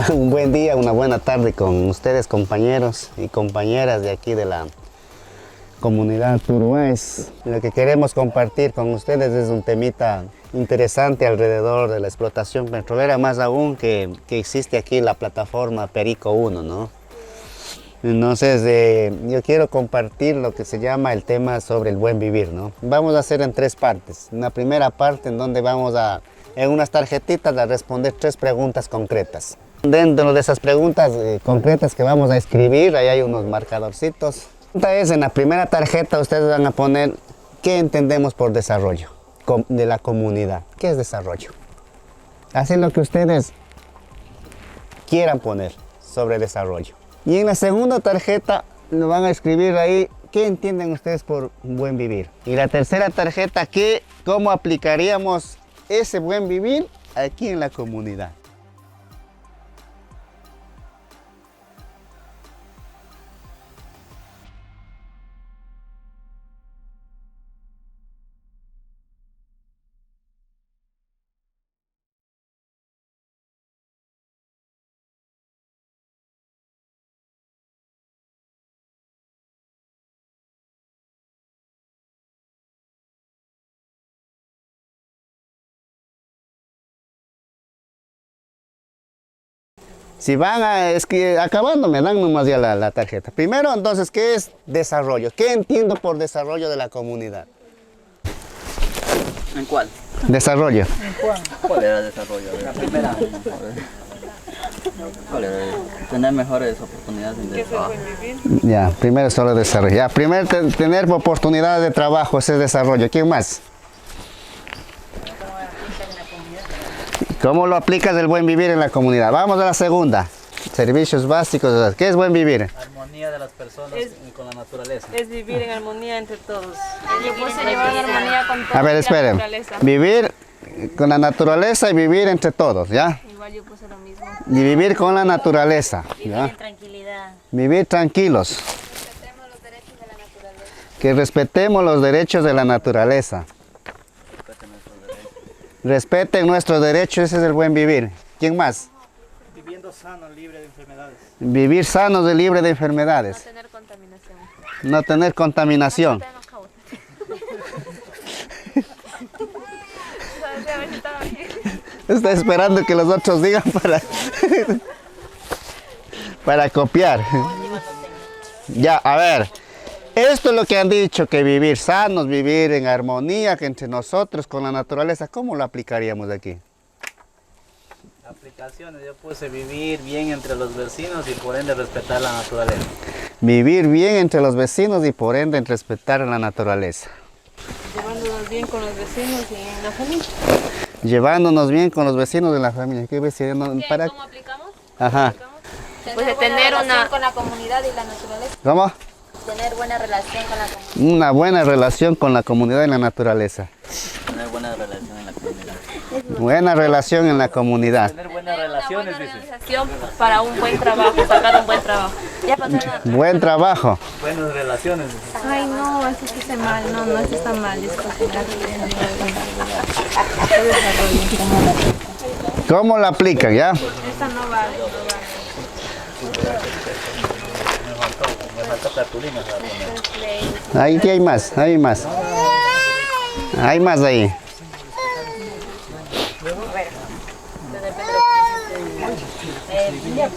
Un buen día, una buena tarde con ustedes, compañeros y compañeras de aquí de la comunidad Turués. Lo que queremos compartir con ustedes es un temita interesante alrededor de la explotación petrolera, más aún que existe aquí la plataforma Perico 1, ¿no? Entonces, yo quiero compartir lo que se llama el tema sobre el buen vivir, ¿no? Vamos a hacer en tres partes. Una primera parte en donde vamos en unas tarjetitas, a responder 3 preguntas concretas. Dentro de esas preguntas concretas que vamos a escribir, ahí hay unos marcadorcitos. En la primera tarjeta ustedes van a poner qué entendemos por desarrollo de la comunidad. ¿Qué es desarrollo? Así lo que ustedes quieran poner sobre desarrollo. Y en la segunda tarjeta lo van a escribir ahí qué entienden ustedes por buen vivir. Y la tercera tarjeta, cómo aplicaríamos ese buen vivir aquí en la comunidad. Si van acabando, me dan nomás ya la tarjeta. Primero, entonces, ¿qué es desarrollo? ¿Qué entiendo por desarrollo de la comunidad? ¿En cuál? Desarrollo. ¿En cuál? ¿Cuál era el desarrollo? La primera. ¿Cuál era? Tener mejores oportunidades de trabajo. Ya, primero solo desarrollo. Ya, primero tener oportunidades de trabajo, ese es desarrollo. ¿Quién más? ¿Cómo lo aplicas el buen vivir en la comunidad? Vamos a la segunda. Servicios básicos. ¿Qué es buen vivir? Armonía de las personas con la naturaleza. Es vivir en armonía entre todos. Yo puse llevar en armonía con todos. A ver, esperen. Vivir con la naturaleza y vivir entre todos, ¿ya? Igual yo puse lo mismo. Y vivir con la naturaleza, Vivir ¿ya? en tranquilidad. Vivir tranquilos. Respetemos los derechos de la naturaleza. Que respetemos los derechos de la naturaleza. Respeten nuestros derechos, ese es el buen vivir. ¿Quién más? Viviendo sano, libre de enfermedades. Vivir sanos y libre de No enfermedades. tener contaminación. No tener contaminación. Está esperando que los otros digan para copiar. Ya, a ver. Esto es lo que han dicho, que vivir sanos, vivir en armonía que entre nosotros con la naturaleza. ¿Cómo lo aplicaríamos aquí? Aplicaciones, yo puse vivir bien entre los vecinos y por ende respetar la naturaleza. Vivir bien entre los vecinos y por ende respetar la naturaleza. Llevándonos bien con los vecinos y en la familia. Llevándonos bien con los vecinos de la familia. ¿Qué vecino? ¿Cómo aplicamos? Ajá. Pues de tener una con la comunidad y la naturaleza. ¿Cómo? Tener buena relación con la comunidad. Una buena relación con la comunidad y la naturaleza. Tener buena relación en la comunidad. Buena relación en la comunidad. Tener buenas relaciones, dice. Organización para un buen trabajo, sacar un buen trabajo. Ya pasaron. Buen trabajo. Buenas relaciones, dice. Ay, no, eso sí está mal, no, eso está mal. ¿Cómo lo aplican, ya? Esta no vale, Me faltó cartulina para poner. Ahí hay más, hay más. Hay más ahí.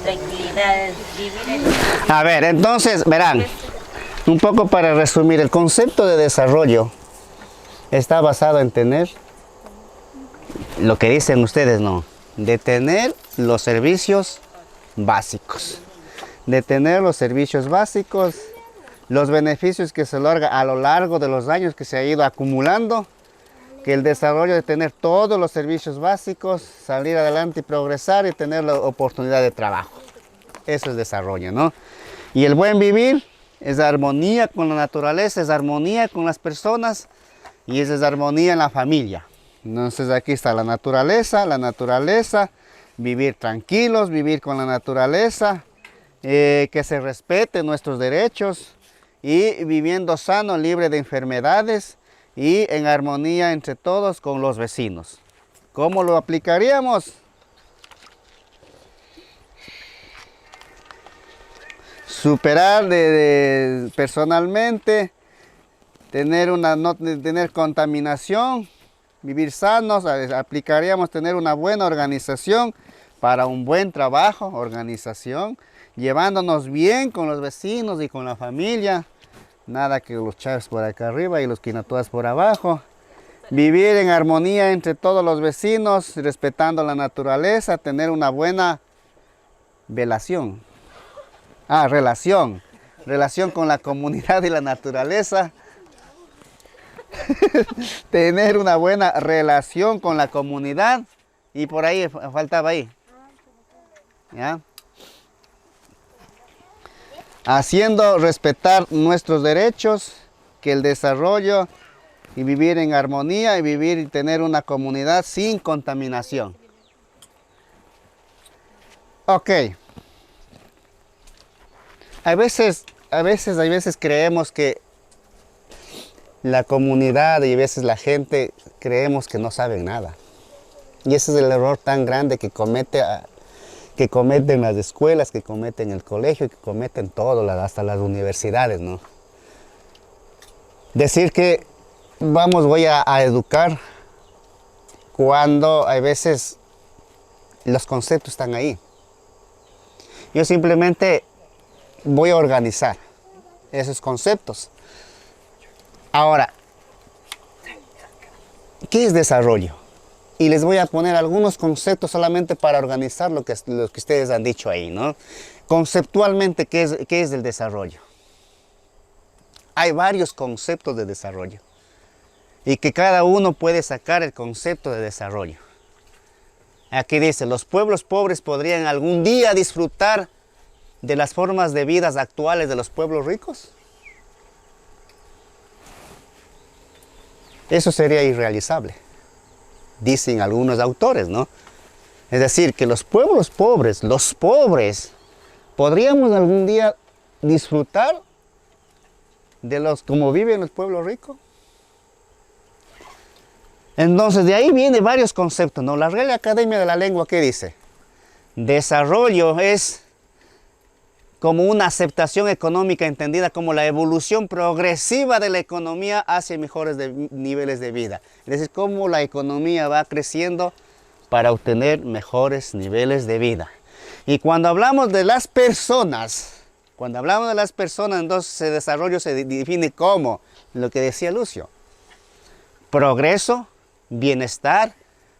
Tranquilidad, vivir en... A ver, entonces, verán, un poco para resumir, el concepto de desarrollo está basado en tener, lo que dicen ustedes, no, de tener los servicios básicos. De tener los servicios básicos, los beneficios que se logra a lo largo de los años que se ha ido acumulando, que el desarrollo de tener todos los servicios básicos, salir adelante y progresar y tener la oportunidad de trabajo. Eso es desarrollo, ¿no? Y el buen vivir es armonía con la naturaleza, es armonía con las personas y es armonía en la familia. Entonces aquí está la naturaleza, vivir tranquilos, vivir con la naturaleza, que se respeten nuestros derechos y viviendo sano, libre de enfermedades y en armonía entre todos con los vecinos. ¿Cómo lo aplicaríamos? superar personalmente, no tener contaminación, vivir sanos, aplicaríamos tener una buena organización para un buen trabajo, organización, llevándonos bien con los vecinos y con la familia, nada que los chaves por acá arriba y los quinatuas por abajo. Vivir en armonía entre todos los vecinos, respetando la naturaleza, tener una buena relación con la comunidad y la naturaleza. Tener una buena relación con la comunidad y por ahí faltaba ahí. ¿Ya? Haciendo respetar nuestros derechos, que el desarrollo y vivir en armonía y vivir y tener una comunidad sin contaminación. Ok. A veces creemos que la comunidad y a veces la gente creemos que no saben nada. Y ese es el error tan grande que cometen las escuelas, que cometen el colegio, que cometen todo, hasta las universidades, ¿no? Decir que voy a educar cuando a veces los conceptos están ahí. Yo simplemente voy a organizar esos conceptos. Ahora, ¿qué es desarrollo? Y les voy a poner algunos conceptos solamente para organizar lo que ustedes han dicho ahí, ¿no? Conceptualmente, ¿qué es el desarrollo? Hay varios conceptos de desarrollo y que cada uno puede sacar el concepto de desarrollo. Aquí dice, los pueblos pobres podrían algún día disfrutar de las formas de vida actuales de los pueblos ricos. Eso sería irrealizable, dicen algunos autores, ¿no? Es decir, que los pueblos pobres, podríamos algún día disfrutar de como viven los pueblos ricos. Entonces, de ahí vienen varios conceptos, ¿no? La Real Academia de la Lengua, ¿qué dice? Desarrollo es como una aceptación económica entendida como la evolución progresiva de la economía hacia mejores niveles de vida. Es decir, cómo la economía va creciendo para obtener mejores niveles de vida. Y cuando hablamos de las personas, entonces el desarrollo se define como lo que decía Lucio: progreso, bienestar,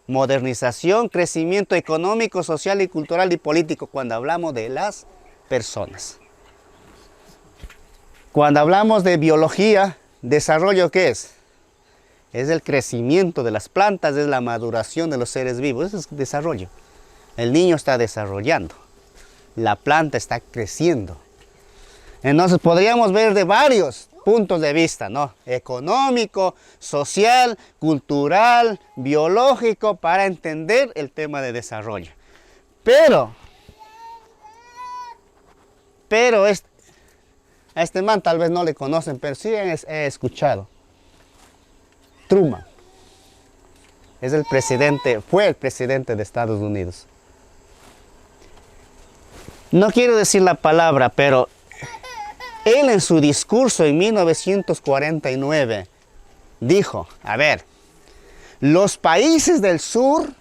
modernización, crecimiento económico, social y cultural y político, cuando hablamos de las personas. Cuando hablamos de biología, desarrollo, ¿qué es? Es el crecimiento de las plantas, es la maduración de los seres vivos, eso es desarrollo. El niño está desarrollando, la planta está creciendo. Entonces podríamos ver de varios puntos de vista, ¿no? Económico, social, cultural, biológico, para entender el tema de desarrollo. Pero a este man tal vez no le conocen, pero sí he escuchado. Truman es fue el presidente de Estados Unidos. No quiero decir la palabra, pero él en su discurso en 1949 dijo, a ver, los países del sur,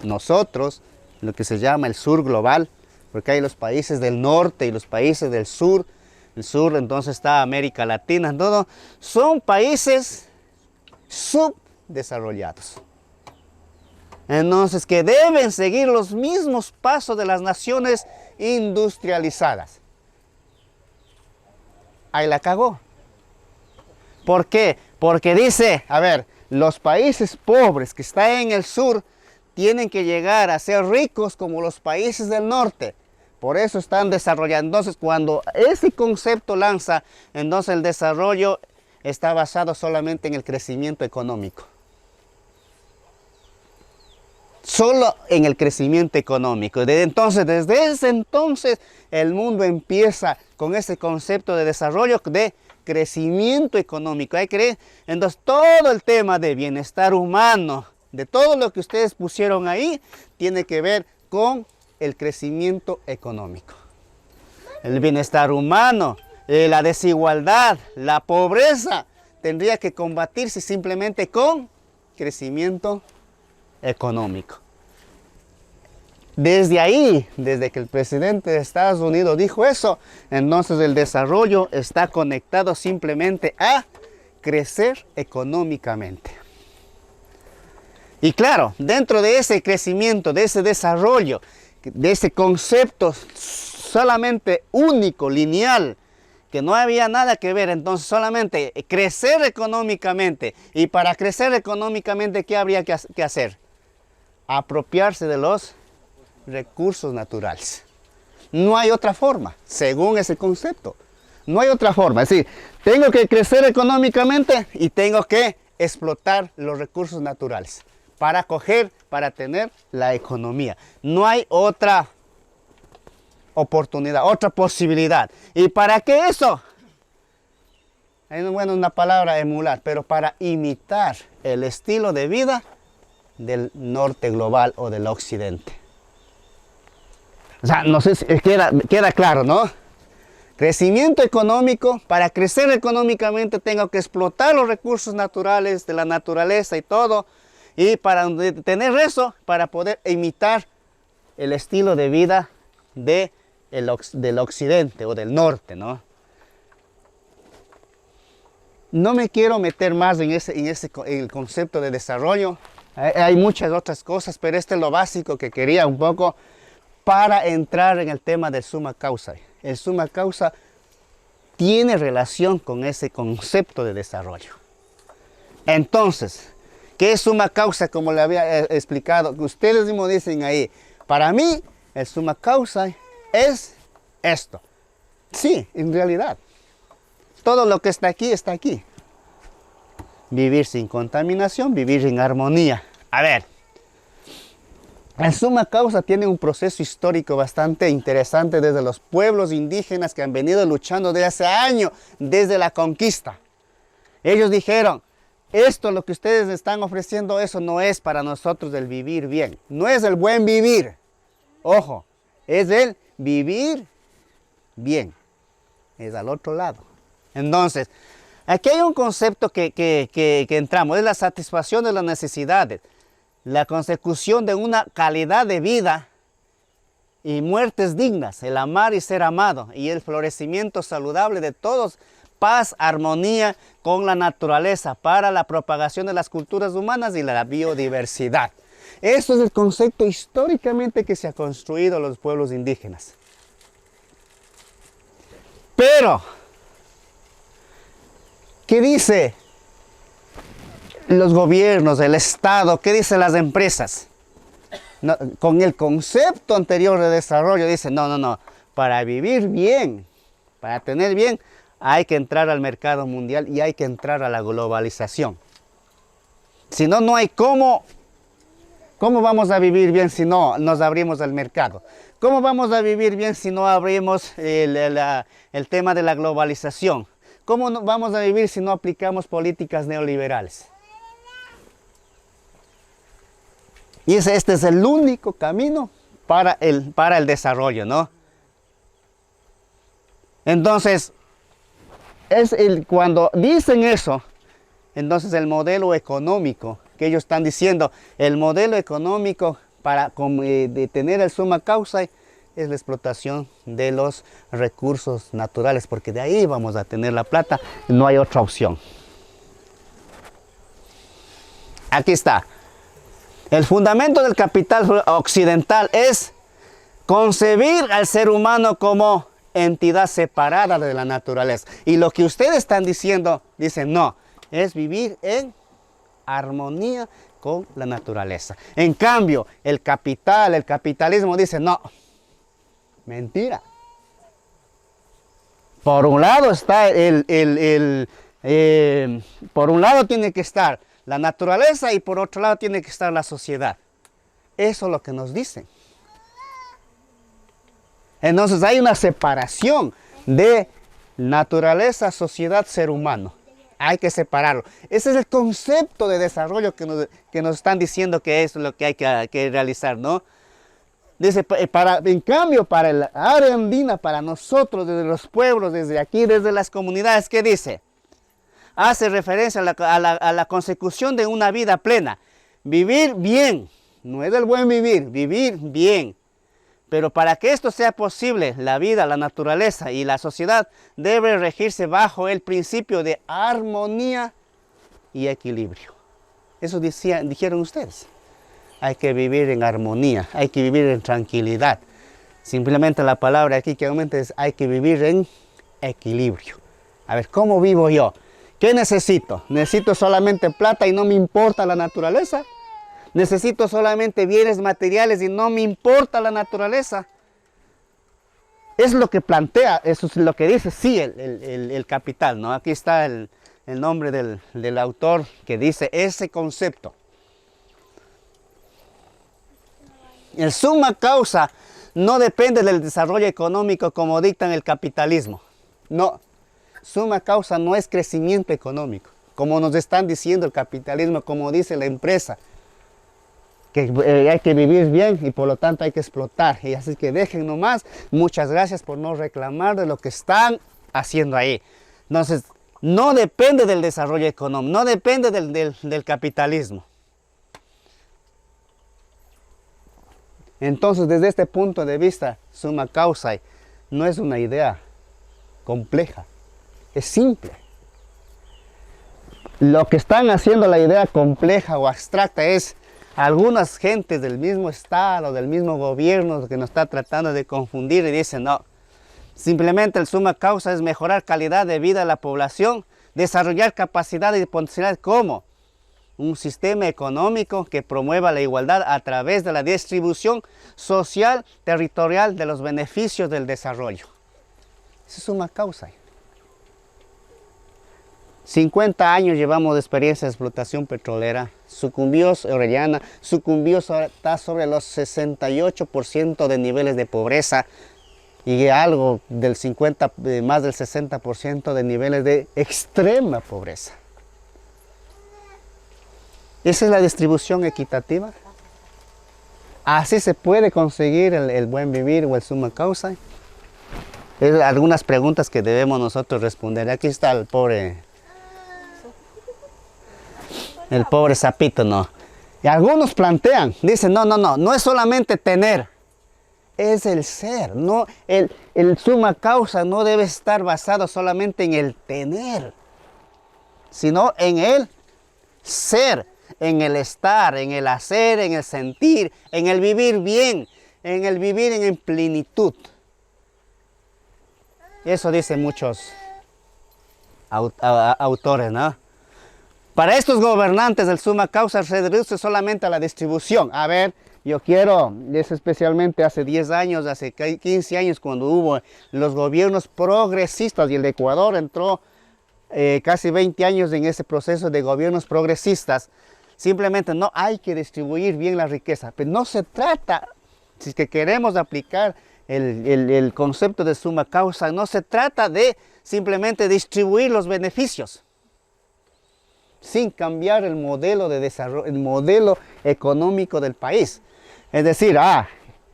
nosotros, lo que se llama el sur global, porque hay los países del norte y los países del sur. El sur entonces está América Latina, todo, son países subdesarrollados. Entonces que deben seguir los mismos pasos de las naciones industrializadas. Ahí la cagó. ¿Por qué? Porque dice, a ver, los países pobres que están en el sur tienen que llegar a ser ricos como los países del norte. Por eso están desarrollando. Entonces, cuando ese concepto lanza, entonces el desarrollo está basado solamente en el crecimiento económico. Solo en el crecimiento económico. Desde ese entonces, el mundo empieza con ese concepto de desarrollo, de crecimiento económico. Entonces, todo el tema de bienestar humano, de todo lo que ustedes pusieron ahí, tiene que ver con el crecimiento económico. el bienestar humano, la desigualdad, la pobreza, tendría que combatirse simplemente con crecimiento económico. Desde ahí, desde que el presidente de Estados Unidos dijo eso, entonces el desarrollo está conectado simplemente a crecer económicamente. Y claro, dentro de ese crecimiento, de ese desarrollo, de ese concepto solamente único, lineal, que no había nada que ver, entonces solamente crecer económicamente. Y para crecer económicamente, ¿qué habría que hacer? Apropiarse de los recursos naturales. No hay otra forma, según ese concepto. No hay otra forma. Es decir, tengo que crecer económicamente y tengo que explotar los recursos naturales para coger, para tener la economía. No hay otra oportunidad, otra posibilidad. ¿Y para qué eso? Bueno, una palabra emular, pero para imitar el estilo de vida del norte global o del occidente. O sea, no sé si queda claro, ¿no? Crecimiento económico, para crecer económicamente tengo que explotar los recursos naturales de la naturaleza y todo. Y para tener eso, para poder imitar el estilo de vida del occidente o del norte, ¿no? No me quiero meter más en el concepto de desarrollo. Hay muchas otras cosas, pero este es lo básico que quería un poco para entrar en el tema del summa causa. El summa causa tiene relación con ese concepto de desarrollo. Entonces, ¿qué es summa causa? Como le había explicado, ustedes mismos dicen ahí, para mí el summa causa es esto. Sí, en realidad, todo lo que está aquí, está aquí. Vivir sin contaminación, vivir en armonía. A ver, el summa causa tiene un proceso histórico bastante interesante desde los pueblos indígenas que han venido luchando desde hace años, desde la conquista. Ellos dijeron, esto lo que ustedes están ofreciendo, eso no es para nosotros el vivir bien. No es el buen vivir. Ojo, es el vivir bien. Es al otro lado. Entonces, aquí hay un concepto que entramos, es la satisfacción de las necesidades, la consecución de una calidad de vida y muertes dignas, el amar y ser amado, y el florecimiento saludable de todos, paz, armonía con la naturaleza para la propagación de las culturas humanas y la biodiversidad. Eso es el concepto históricamente que se ha construido los pueblos indígenas. Pero, ¿qué dice los gobiernos, el Estado? ¿Qué dicen las empresas? No, con el concepto anterior de desarrollo dicen, no, para vivir bien, para tener bien, hay que entrar al mercado mundial y hay que entrar a la globalización. Si no, no hay cómo vamos a vivir bien si no nos abrimos al mercado. ¿Cómo vamos a vivir bien si no abrimos el tema de la globalización? ¿Cómo vamos a vivir si no aplicamos políticas neoliberales? Y este es el único camino para el desarrollo, ¿no? Entonces, cuando dicen eso, entonces el modelo económico que ellos están diciendo, el modelo económico para de tener el summa causa es la explotación de los recursos naturales, porque de ahí vamos a tener la plata, no hay otra opción. Aquí está. El fundamento del capital occidental es concebir al ser humano como entidad separada de la naturaleza. Y lo que ustedes están diciendo, dicen no, es vivir en armonía con la naturaleza. En cambio, el capitalismo dice no, mentira. Por un lado está por un lado tiene que estar la naturaleza y por otro lado tiene que estar la sociedad. Eso es lo que nos dicen. Entonces hay una separación de naturaleza, sociedad, ser humano. Hay que separarlo. Ese es el concepto de desarrollo que nos están diciendo que es lo que hay que realizar, ¿no? Dice, en cambio, para el área andina, para nosotros, desde los pueblos, desde aquí, desde las comunidades, ¿qué dice? Hace referencia a la consecución de una vida plena. Vivir bien, no es el buen vivir, vivir bien. Pero para que esto sea posible, la vida, la naturaleza y la sociedad debe regirse bajo el principio de armonía y equilibrio. Eso dijeron ustedes. Hay que vivir en armonía, hay que vivir en tranquilidad. Simplemente la palabra aquí que aumenta es hay que vivir en equilibrio. A ver, ¿cómo vivo yo? ¿Qué necesito? ¿Necesito solamente plata y no me importa la naturaleza? ¿Necesito solamente bienes materiales y no me importa la naturaleza? Es lo que plantea, eso es lo que dice, sí, el Capital, ¿no? Aquí está el nombre del autor que dice ese concepto. El suma causa no depende del desarrollo económico como dictan el capitalismo. No, suma causa no es crecimiento económico, como nos están diciendo el capitalismo, como dice la empresa. Que hay que vivir bien y por lo tanto hay que explotar. Y así que dejen nomás. Muchas gracias por no reclamar de lo que están haciendo ahí. Entonces, no depende del desarrollo económico, no depende del capitalismo. Entonces, desde este punto de vista, summa causa no es una idea compleja, es simple. Lo que están haciendo la idea compleja o abstracta es algunas gentes del mismo estado, del mismo gobierno que nos está tratando de confundir y dicen no, simplemente el summa causa es mejorar calidad de vida de la población, desarrollar capacidad y potencialidad como un sistema económico que promueva la igualdad a través de la distribución social, territorial de los beneficios del desarrollo. Esa es summa causa. 50 años llevamos de experiencia de explotación petrolera, sucumbió Orellana, está sobre los 68% de niveles de pobreza y algo del 50, más del 60% de niveles de extrema pobreza. ¿Esa es la distribución equitativa? ¿Así se puede conseguir el buen vivir o el summa causa? Es algunas preguntas que debemos nosotros responder. Aquí está el pobre sapito, ¿no? Y algunos plantean, dicen, no es solamente tener, es el ser, no, el summa causa no debe estar basado solamente en el tener, sino en el ser, en el estar, en el hacer, en el sentir, en el vivir bien, en el vivir en plenitud. Eso dicen muchos autores, ¿no? Para estos gobernantes el summa causa se reduce solamente a la distribución. A ver, yo quiero, es especialmente hace 10 años, hace 15 años cuando hubo los gobiernos progresistas y el Ecuador entró casi 20 años en ese proceso de gobiernos progresistas. Simplemente no hay que distribuir bien la riqueza, pero no se trata, si es que queremos aplicar el concepto de summa causa, no se trata de simplemente distribuir los beneficios, sin cambiar el modelo de desarrollo, el modelo económico del país. Es decir,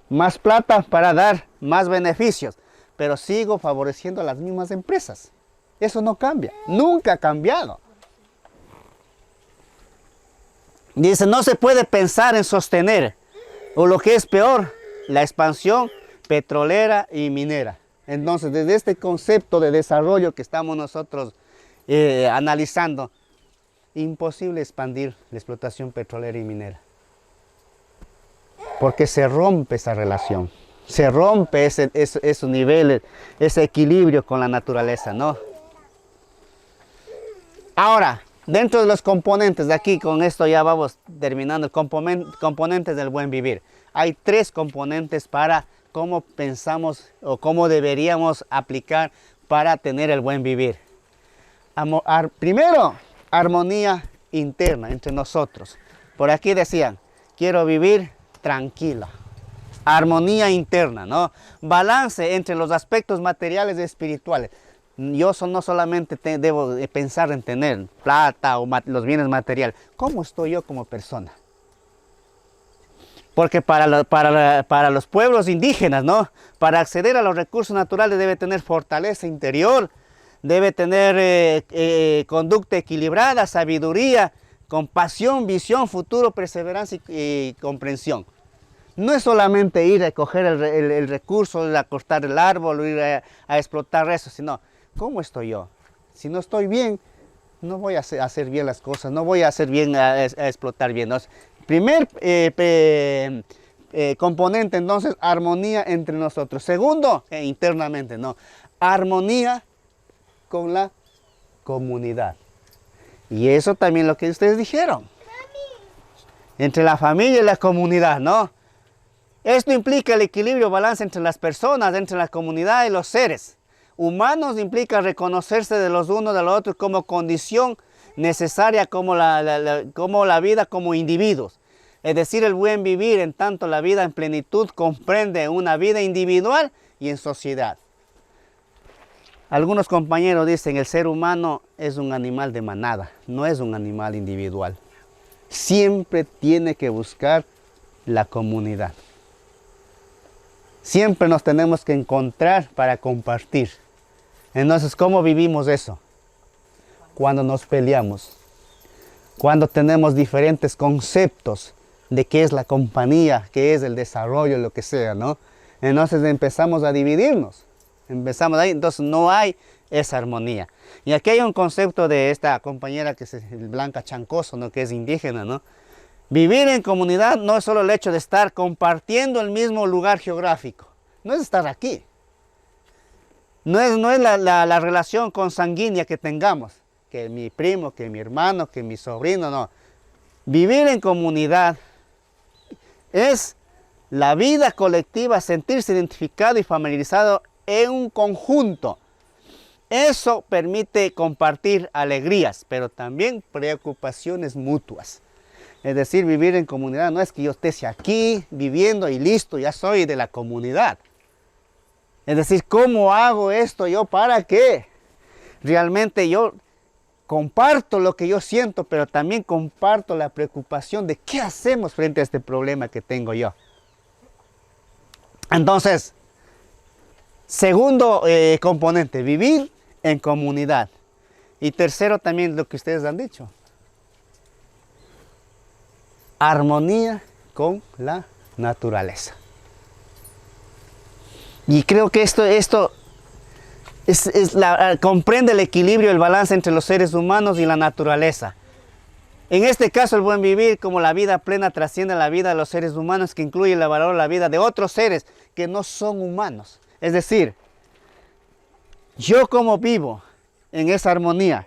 más plata para dar más beneficios, pero sigo favoreciendo a las mismas empresas. Eso no cambia, nunca ha cambiado. Dice, no se puede pensar en sostener, o lo que es peor, la expansión petrolera y minera. Entonces, desde este concepto de desarrollo que estamos nosotros analizando, imposible expandir la explotación petrolera y minera. Porque se rompe esa relación, se rompe esos niveles, ese equilibrio con la naturaleza, ¿no? Ahora, dentro de los componentes, de aquí con esto ya vamos terminando, componentes del buen vivir. Hay 3 componentes para cómo pensamos o cómo deberíamos aplicar para tener el buen vivir. Primero, armonía interna entre nosotros. Por aquí decían, quiero vivir tranquila. Armonía interna, ¿no? Balance entre los aspectos materiales y espirituales. Yo no solamente debo pensar en tener plata o los bienes materiales. ¿Cómo estoy yo como persona? Porque para los pueblos indígenas, ¿no? Para acceder a los recursos naturales debe tener fortaleza interior, debe tener conducta equilibrada, sabiduría, compasión, visión, futuro, perseverancia y comprensión. No es solamente ir a coger el recurso, ir a cortar el árbol, ir a explotar eso, sino, ¿cómo estoy yo? Si no estoy bien, no voy a hacer bien las cosas, no voy a hacer bien, a explotar bien, ¿no? Primer componente, entonces, armonía entre nosotros. Segundo, internamente, ¿no? Armonía con la comunidad. Y eso también lo que ustedes dijeron. Entre la familia y la comunidad, ¿no? Esto implica el equilibrio, balance entre las personas, entre la comunidad y los seres humanos. Implica reconocerse de los unos de los otros como condición necesaria como la vida como individuos. Es decir, el buen vivir, en tanto la vida en plenitud comprende una vida individual y en sociedad. Algunos compañeros dicen el ser humano es un animal de manada, no es un animal individual. Siempre tiene que buscar la comunidad. Siempre nos tenemos que encontrar para compartir. Entonces, ¿cómo vivimos eso? Cuando nos peleamos, cuando tenemos diferentes conceptos de qué es la compañía, qué es el desarrollo, lo que sea, ¿no? Entonces empezamos a dividirnos, empezamos ahí, entonces no hay esa armonía. Y aquí hay un concepto de esta compañera que es Blanca Chancoso, ¿no? Que es indígena, ¿no? Vivir en comunidad no es solo el hecho de estar compartiendo el mismo lugar geográfico, no es estar aquí. No es la relación consanguínea que tengamos, que mi primo, que mi hermano, que mi sobrino, no. Vivir en comunidad es la vida colectiva, sentirse identificado y familiarizado en un conjunto. Eso permite compartir alegrías, pero también preocupaciones mutuas. Es decir, vivir en comunidad no es que yo esté aquí viviendo y listo, ya soy de la comunidad. Es decir, ¿cómo hago esto yo? ¿Para qué? Realmente yo comparto lo que yo siento, pero también comparto la preocupación de qué hacemos frente a este problema que tengo yo. Entonces, segundo componente, vivir en comunidad. Y tercero también lo que ustedes han dicho. Armonía con la naturaleza. Y creo que esto comprende el equilibrio, el balance entre los seres humanos y la naturaleza. En este caso, el buen vivir como la vida plena trasciende la vida de los seres humanos, que incluye el valor de la vida de otros seres que no son humanos. Es decir, yo como vivo en esa armonía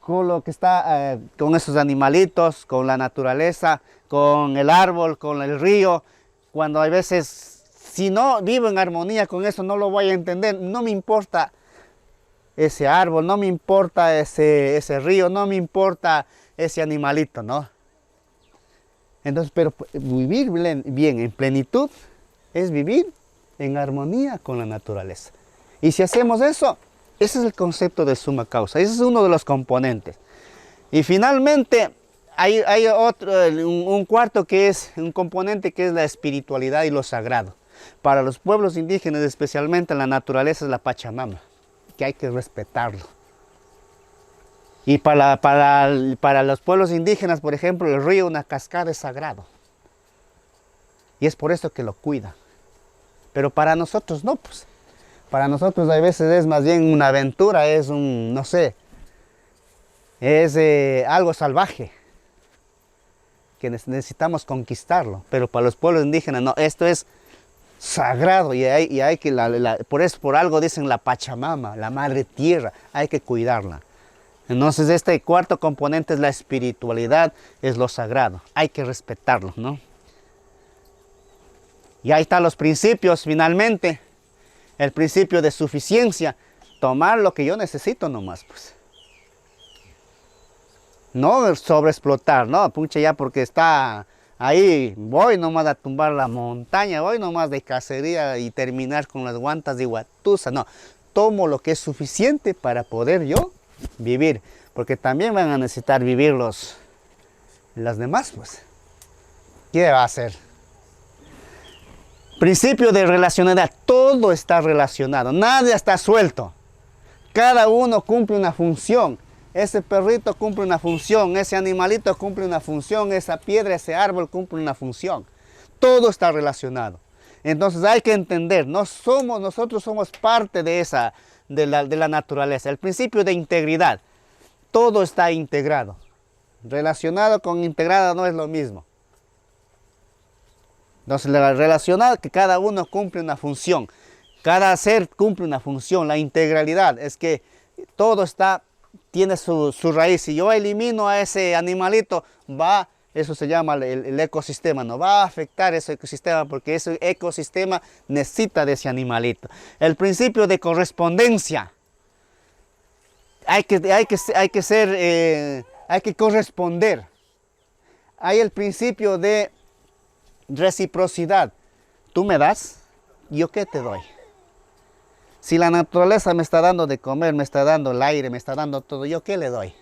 con lo que está, con esos animalitos, con la naturaleza, con el árbol, con el río, cuando hay veces, si no vivo en armonía con eso, no lo voy a entender. No me importa ese árbol, no me importa ese río, no me importa ese animalito, ¿no? Entonces, pero vivir bien en plenitud es vivir en armonía con la naturaleza. Y si hacemos eso, ese es el concepto de suma causa. Ese es uno de los componentes. Y finalmente, hay un cuarto que es un componente que es la espiritualidad y lo sagrado. Para los pueblos indígenas, especialmente la naturaleza es la Pachamama, que hay que respetarlo. Y para los pueblos indígenas, por ejemplo, el río, una cascada es sagrado. Y es por eso que lo cuidan. Pero para nosotros no, pues. Para nosotros a veces es más bien una aventura, es un, no sé, es algo salvaje, que necesitamos conquistarlo. Pero para los pueblos indígenas no, esto es sagrado y hay que, por algo dicen la Pachamama, la madre tierra, hay que cuidarla. Entonces este cuarto componente es la espiritualidad, es lo sagrado, hay que respetarlo, ¿no? Y ahí están los principios finalmente, el principio de suficiencia, tomar lo que yo necesito nomás, pues. No sobreexplotar, no, pucha ya porque está ahí, voy nomás a tumbar la montaña, voy nomás de cacería y terminar con las guantas de Huatusa, no. Tomo lo que es suficiente para poder yo vivir, porque también van a necesitar vivir las demás, pues. ¿Qué va a hacer? Principio de relacionalidad. Todo está relacionado. Nada está suelto. Cada uno cumple una función. Ese perrito cumple una función. Ese animalito cumple una función. Esa piedra, ese árbol cumple una función. Todo está relacionado. Entonces hay que entender, nosotros somos parte de la naturaleza. El principio de integridad. Todo está integrado. Relacionado con integrado no es lo mismo. Entonces, la relacionado que cada uno cumple una función. Cada ser cumple una función. La integralidad es que todo tiene su raíz. Si yo elimino a ese animalito, eso se llama el ecosistema. No va a afectar ese ecosistema porque ese ecosistema necesita de ese animalito. El principio de correspondencia. Hay que corresponder. Hay el principio de reciprocidad. Tú me das, ¿yo qué te doy? Si la naturaleza me está dando de comer, me está dando el aire, me está dando todo, ¿yo qué le doy?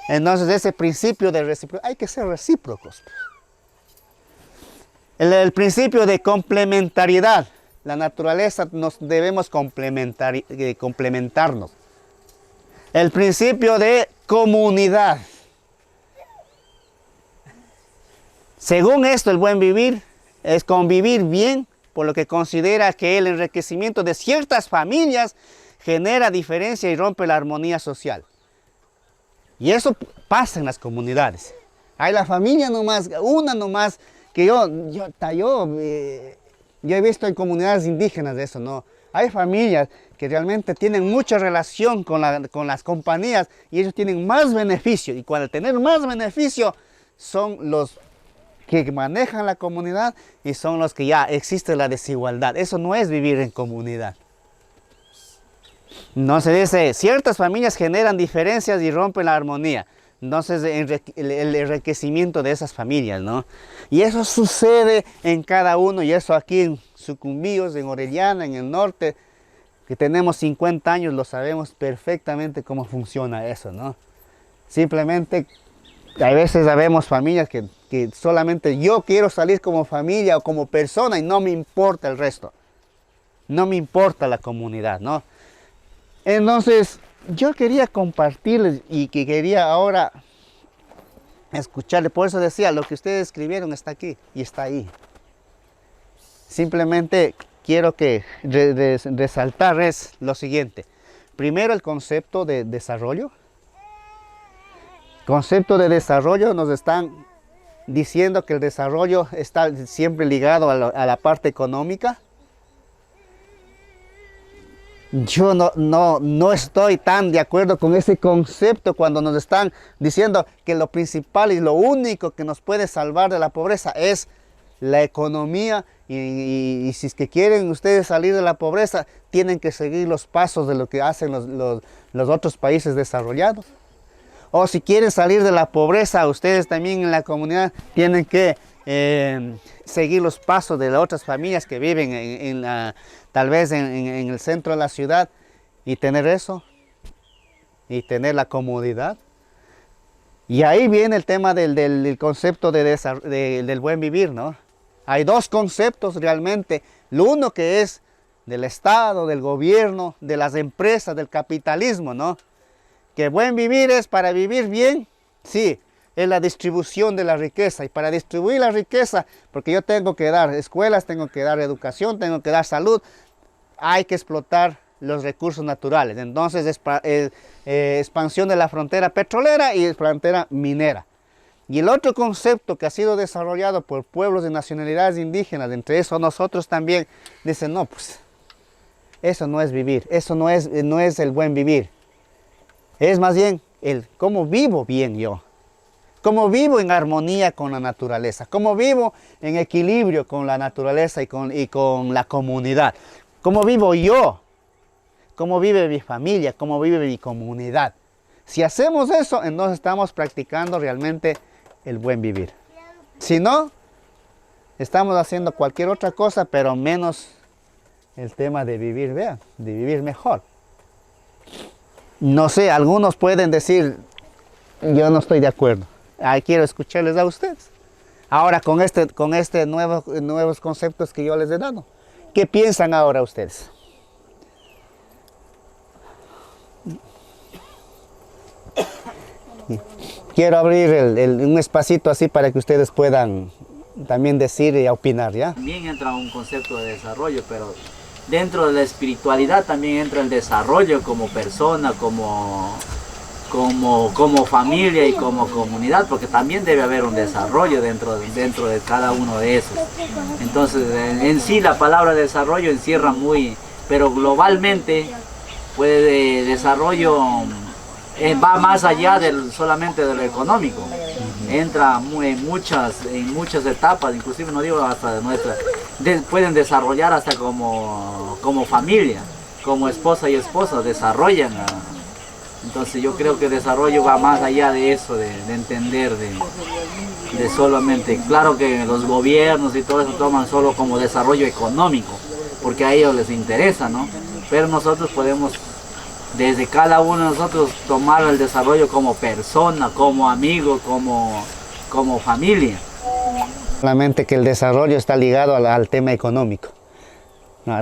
Entonces ese principio de reciprocidad, hay que ser recíprocos. El principio de complementariedad. La naturaleza nos debemos complementarnos. El principio de comunidad. Según esto, el buen vivir es convivir bien, por lo que considera que el enriquecimiento de ciertas familias genera diferencia y rompe la armonía social. Y eso pasa en las comunidades. Hay la familia nomás, una nomás, que yo he visto en comunidades indígenas de eso, ¿no? Hay familias que realmente tienen mucha relación con las compañías y ellos tienen más beneficio. Y cuando tener más beneficio son los que manejan la comunidad y son los que ya existe la desigualdad. Eso no es vivir en comunidad. No se dice, ciertas familias generan diferencias y rompen la armonía. Entonces el enriquecimiento de esas familias, ¿no? Y eso sucede en cada uno, y eso aquí en Sucumbíos, en Orellana, en el norte, que tenemos 50 años, lo sabemos perfectamente cómo funciona eso, ¿no? Simplemente, a veces sabemos familias que solamente yo quiero salir como familia o como persona y no me importa el resto. No me importa la comunidad, ¿no? Entonces, yo quería compartirles y que quería ahora escucharles. Por eso decía, lo que ustedes escribieron está aquí y está ahí. Simplemente quiero resaltar es lo siguiente. Primero, el concepto de desarrollo. Concepto de desarrollo, nos están diciendo que el desarrollo está siempre ligado a la parte económica. Yo no estoy tan de acuerdo con ese concepto cuando nos están diciendo que lo principal y lo único que nos puede salvar de la pobreza es la economía y si es que quieren ustedes salir de la pobreza, tienen que seguir los pasos de lo que hacen los otros países desarrollados. O si quieren salir de la pobreza, ustedes también en la comunidad tienen que seguir los pasos de las otras familias que viven tal vez en el centro de la ciudad y tener eso, y tener la comodidad. Y ahí viene el tema del concepto del buen vivir, ¿no? Hay dos conceptos realmente. Lo uno que es del Estado, del gobierno, de las empresas, del capitalismo, ¿no? Que buen vivir es para vivir bien, sí, es la distribución de la riqueza. Y para distribuir la riqueza, porque yo tengo que dar escuelas, tengo que dar educación, tengo que dar salud, hay que explotar los recursos naturales. Entonces, expansión de la frontera petrolera y frontera minera. Y el otro concepto que ha sido desarrollado por pueblos de nacionalidades indígenas, entre eso nosotros también, dicen, no, pues, eso no es vivir, eso no es el buen vivir. Es más bien el cómo vivo bien yo, cómo vivo en armonía con la naturaleza, cómo vivo en equilibrio con la naturaleza y con la comunidad, cómo vivo yo, cómo vive mi familia, cómo vive mi comunidad. Si hacemos eso, entonces estamos practicando realmente el buen vivir. Si no, estamos haciendo cualquier otra cosa, pero menos el tema de vivir, vean, de vivir mejor. No sé, algunos pueden decir, yo no estoy de acuerdo. Quiero escucharles a ustedes. Ahora con este nuevos conceptos que yo les he dado, ¿qué piensan ahora ustedes? Quiero abrir un espacito así para que ustedes puedan también decir y opinar, ¿ya? También entra un concepto de desarrollo, pero dentro de la espiritualidad también entra el desarrollo como persona, como familia y como comunidad, porque también debe haber un desarrollo dentro de cada uno de esos. Entonces, en sí la palabra desarrollo encierra pero globalmente puede desarrollo va más allá solamente de lo económico. Entra en muchas etapas, inclusive no digo hasta pueden desarrollar hasta como familia, como esposa y esposa, desarrollan. Entonces yo creo que el desarrollo va más allá de eso, de entender, de solamente, claro que los gobiernos y todo eso toman solo como desarrollo económico, porque a ellos les interesa, ¿no? Pero nosotros podemos, desde cada uno de nosotros, tomar el desarrollo como persona, como amigo, como familia. Solamente que el desarrollo está ligado al tema económico.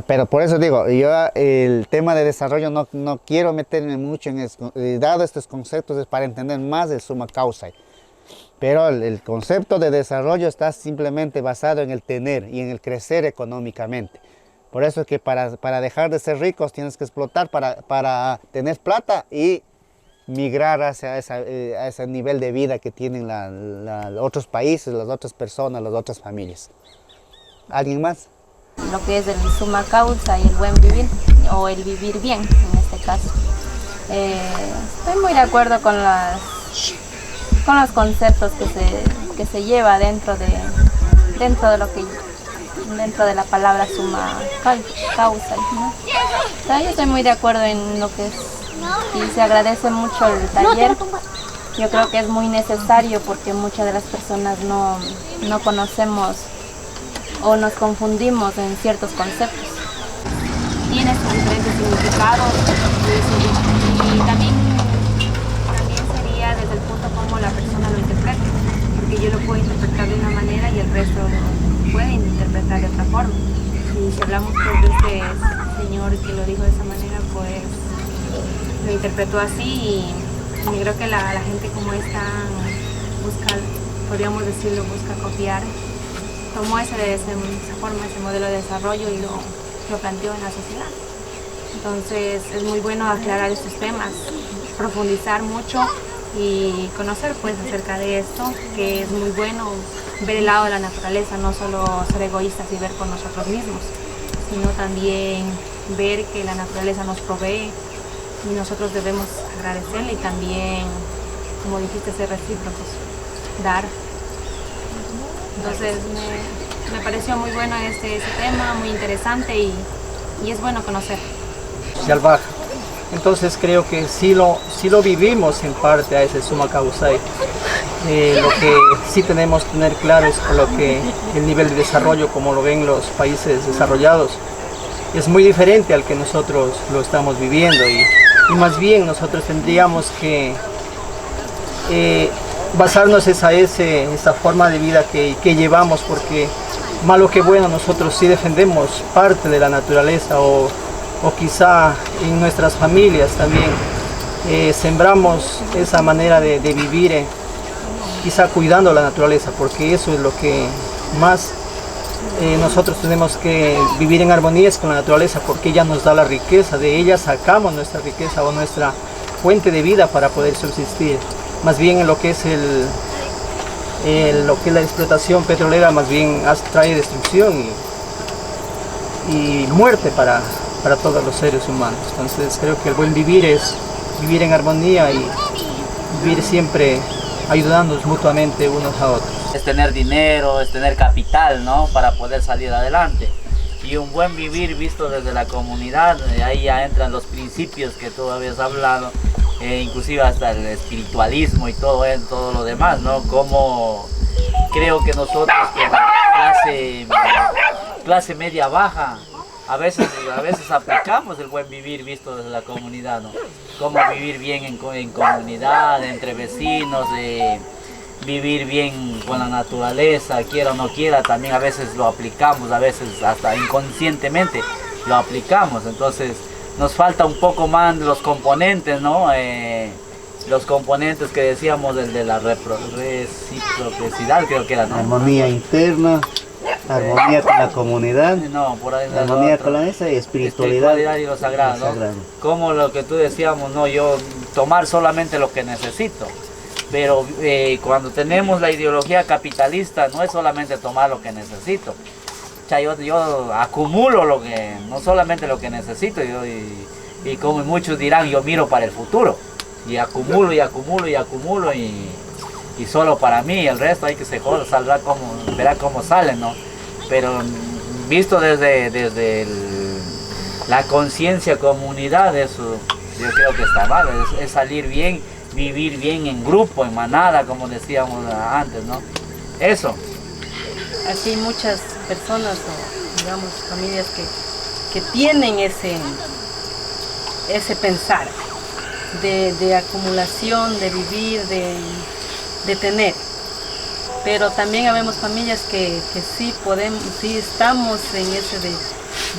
Pero por eso digo, yo el tema de desarrollo no quiero meterme mucho en eso. Dado estos conceptos es para entender más el summa causa. Pero el concepto de desarrollo está simplemente basado en el tener y en el crecer económicamente. Por eso es que para dejar de ser ricos tienes que explotar para tener plata y migrar hacia ese nivel de vida que tienen los otros países, las otras personas, las otras familias. ¿Alguien más? Lo que es el summa causa y el buen vivir, o el vivir bien en este caso. Estoy muy de acuerdo con los conceptos que se lleva dentro de la palabra summa causa, ¿no? O sea, yo estoy muy de acuerdo en lo que es, y se agradece mucho el taller. Yo creo que es muy necesario porque muchas de las personas no conocemos o nos confundimos en ciertos conceptos. Tiene sus diferentes significados y también sería desde el punto como la persona lo interpreta, porque yo lo puedo interpretar de una manera y el resto lo puede interpretar de otra forma. Y si hablamos pues, de este señor que lo dijo de esa manera, pues lo interpretó así y creo que la gente como esta podríamos decirlo, busca copiar, tomó esa forma, ese modelo de desarrollo y lo planteó en la sociedad. Entonces es muy bueno aclarar estos temas, profundizar mucho y conocer pues acerca de esto, que es muy bueno ver el lado de la naturaleza, no solo ser egoístas y ver por nosotros mismos, sino también ver que la naturaleza nos provee y nosotros debemos agradecerle y también, como dijiste, ser recíprocos, dar. Entonces me pareció muy bueno este tema, muy interesante y es bueno conocer. Salvaje. Entonces creo que sí lo vivimos en parte a ese summa causa. Lo que sí tenemos que tener claro es que el nivel de desarrollo, como lo ven los países desarrollados, es muy diferente al que nosotros lo estamos viviendo y más bien nosotros tendríamos que basarnos esa forma de vida que llevamos, porque malo que bueno nosotros sí defendemos parte de la naturaleza o quizá en nuestras familias también sembramos esa manera de vivir, quizá cuidando la naturaleza, porque eso es lo que más nosotros tenemos que vivir en armonía con la naturaleza, porque ella nos da la riqueza, de ella sacamos nuestra riqueza o nuestra fuente de vida para poder subsistir. Más bien en lo que es la explotación petrolera, más bien trae destrucción y muerte para todos los seres humanos. Entonces creo que el buen vivir es vivir en armonía y vivir siempre ayudándonos mutuamente unos a otros. Es tener dinero, es tener capital, ¿no? Para poder salir adelante. Y un buen vivir visto desde la comunidad, ahí ya entran los principios que tú habías hablado, inclusive hasta el espiritualismo y todo lo demás, ¿no? Como creo que nosotros como clase media baja, a veces aplicamos el buen vivir visto desde la comunidad, ¿no? Cómo vivir bien en comunidad, entre vecinos, vivir bien con la naturaleza, quiera o no quiera, también a veces lo aplicamos, a veces hasta inconscientemente lo aplicamos. Entonces nos falta un poco más de los componentes, ¿no? Los componentes que decíamos, el de la reciprocidad, creo que era, ¿no? Armonía interna, armonía con la comunidad, No, por ahí armonía con la mesa y espiritualidad. y lo sagrado, Lo sagrado. ¿no? Como lo que tú decíamos, ¿no? Yo tomar solamente lo que necesito. Pero cuando tenemos la ideología capitalista, no es solamente tomar lo que necesito. O sea, yo acumulo lo que, no solamente lo que necesito, y como muchos dirán, yo miro para el futuro. Y acumulo y acumulo y acumulo y solo para mí, el resto hay que se joda, saldrá como, verá cómo sale, ¿no? Pero visto desde la conciencia comunidad, eso yo creo que está mal, es salir bien, vivir bien en grupo, en manada, como decíamos antes, ¿no? Eso. Así muchas personas o digamos familias que tienen ese pensar de acumulación, de vivir, de tener. Pero también habemos familias que sí podemos, sí estamos en ese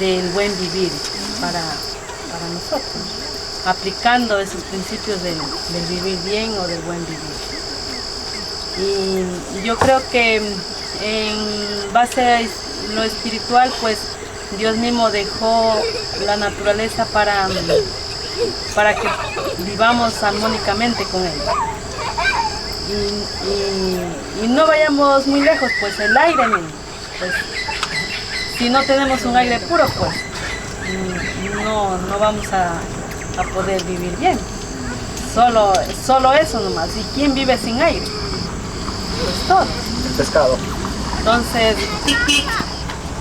del buen vivir para nosotros, aplicando esos principios del vivir bien o del buen vivir. Y yo creo que en base a lo espiritual, pues Dios mismo dejó la naturaleza para que vivamos armónicamente con Él. Y no vayamos muy lejos, pues el aire mismo. Pues, si no tenemos un aire puro, pues no vamos a poder vivir bien. Solo eso nomás. ¿Y quién vive sin aire? Pues todos. El pescado. Entonces,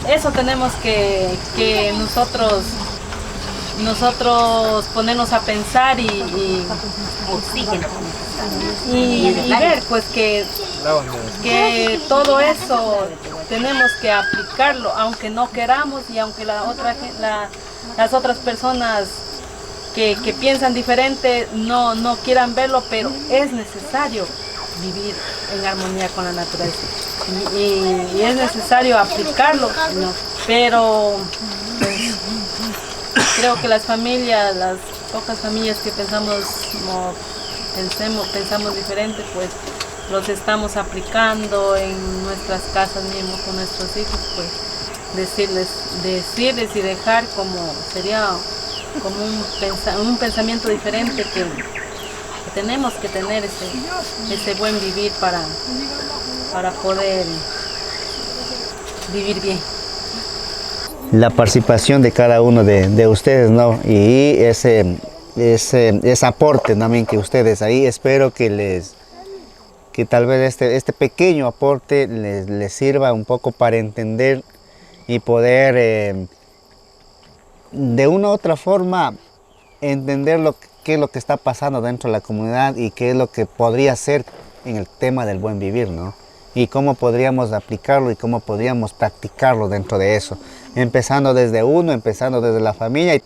eso tenemos que nosotros ponernos a pensar y ver pues que todo eso tenemos que aplicarlo, aunque no queramos y aunque las otras personas que piensan diferente no quieran verlo, pero es necesario vivir en armonía con la naturaleza y es necesario aplicarlo, ¿no? Pero pues, creo que las pocas familias que pensamos diferente, pues los estamos aplicando en nuestras casas mismos con nuestros hijos, pues decirles y dejar como sería como un pensamiento diferente que tenemos que tener ese buen vivir para poder vivir bien. La participación de cada uno de ustedes, ¿no? Y ese aporte también que ustedes ahí, espero que tal vez este pequeño aporte les sirva un poco para entender y poder de una u otra forma entender qué es lo que está pasando dentro de la comunidad y qué es lo que podría ser en el tema del buen vivir, ¿no? Y cómo podríamos aplicarlo y cómo podríamos practicarlo dentro de eso. Empezando desde uno, empezando desde la familia, y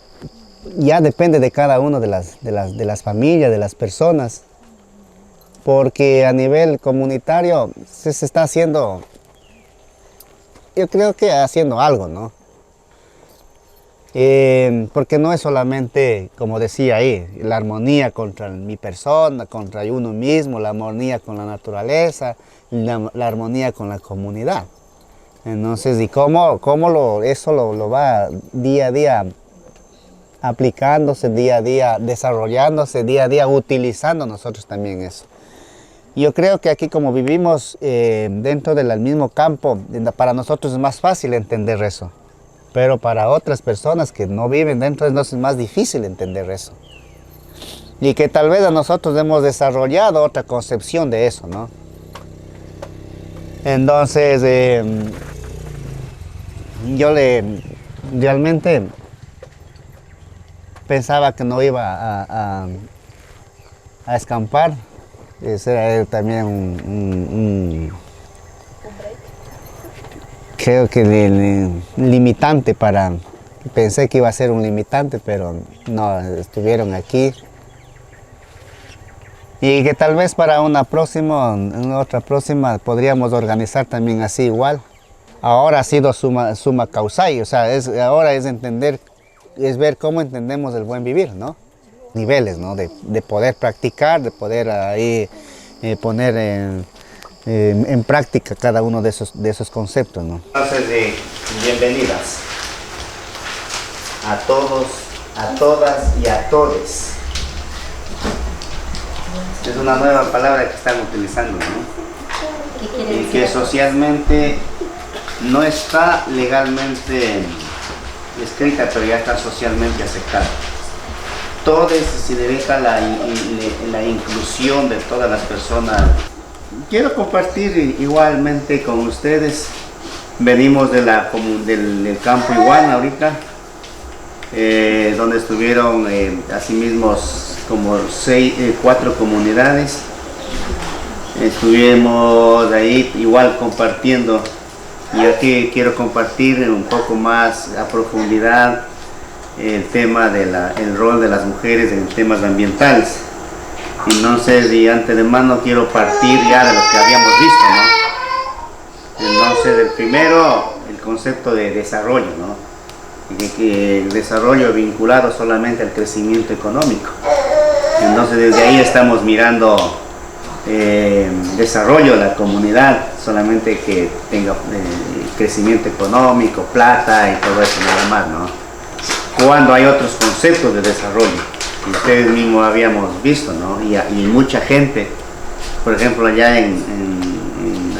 ya depende de cada uno de las familias, de las personas, porque a nivel comunitario se está haciendo, yo creo que haciendo algo, ¿no? Porque no es solamente, como decía ahí, la armonía contra mi persona, contra uno mismo, la armonía con la naturaleza, la armonía con la comunidad. Entonces, ¿y cómo eso lo va día a día aplicándose, día a día desarrollándose, día a día utilizando nosotros también eso? Yo creo que aquí como vivimos dentro del mismo campo, para nosotros es más fácil entender eso. Pero para otras personas que no viven dentro, entonces es más difícil entender eso. Y que tal vez a nosotros hemos desarrollado otra concepción de eso, ¿no? Entonces, yo realmente pensaba que no iba a escampar. Ese era también creo que limitante pensé que iba a ser un limitante, pero no, estuvieron aquí. Y que tal vez para una otra próxima podríamos organizar también así igual. Ahora ha sido suma causai, o sea, ahora es entender, es ver cómo entendemos el buen vivir, ¿no? Niveles, ¿no? De poder practicar, de poder ahí poner en práctica cada uno de esos conceptos, ¿no? Entonces, bienvenidas a todos, a todas y a todes. Es una nueva palabra que están utilizando, ¿no? ¿Qué quiere Y decir? que socialmente no está legalmente escrita, pero ya está socialmente aceptada. Todes significa la inclusión de todas las personas. Quiero compartir igualmente con ustedes. Venimos del campo Iguana ahorita, donde estuvieron asimismo como 4 comunidades. Estuvimos ahí igual compartiendo, y aquí quiero compartir un poco más a profundidad el tema el rol de las mujeres en temas ambientales. Entonces, y antemano quiero partir ya de lo que habíamos visto, ¿no? Entonces, el primero, el concepto de desarrollo, ¿no? Y que el desarrollo vinculado solamente al crecimiento económico. Entonces, desde ahí estamos mirando desarrollo de la comunidad, solamente que tenga crecimiento económico, plata y todo eso nada más, ¿no? Cuando hay otros conceptos de desarrollo, que ustedes mismos habíamos visto, ¿no? Y mucha gente, por ejemplo, allá en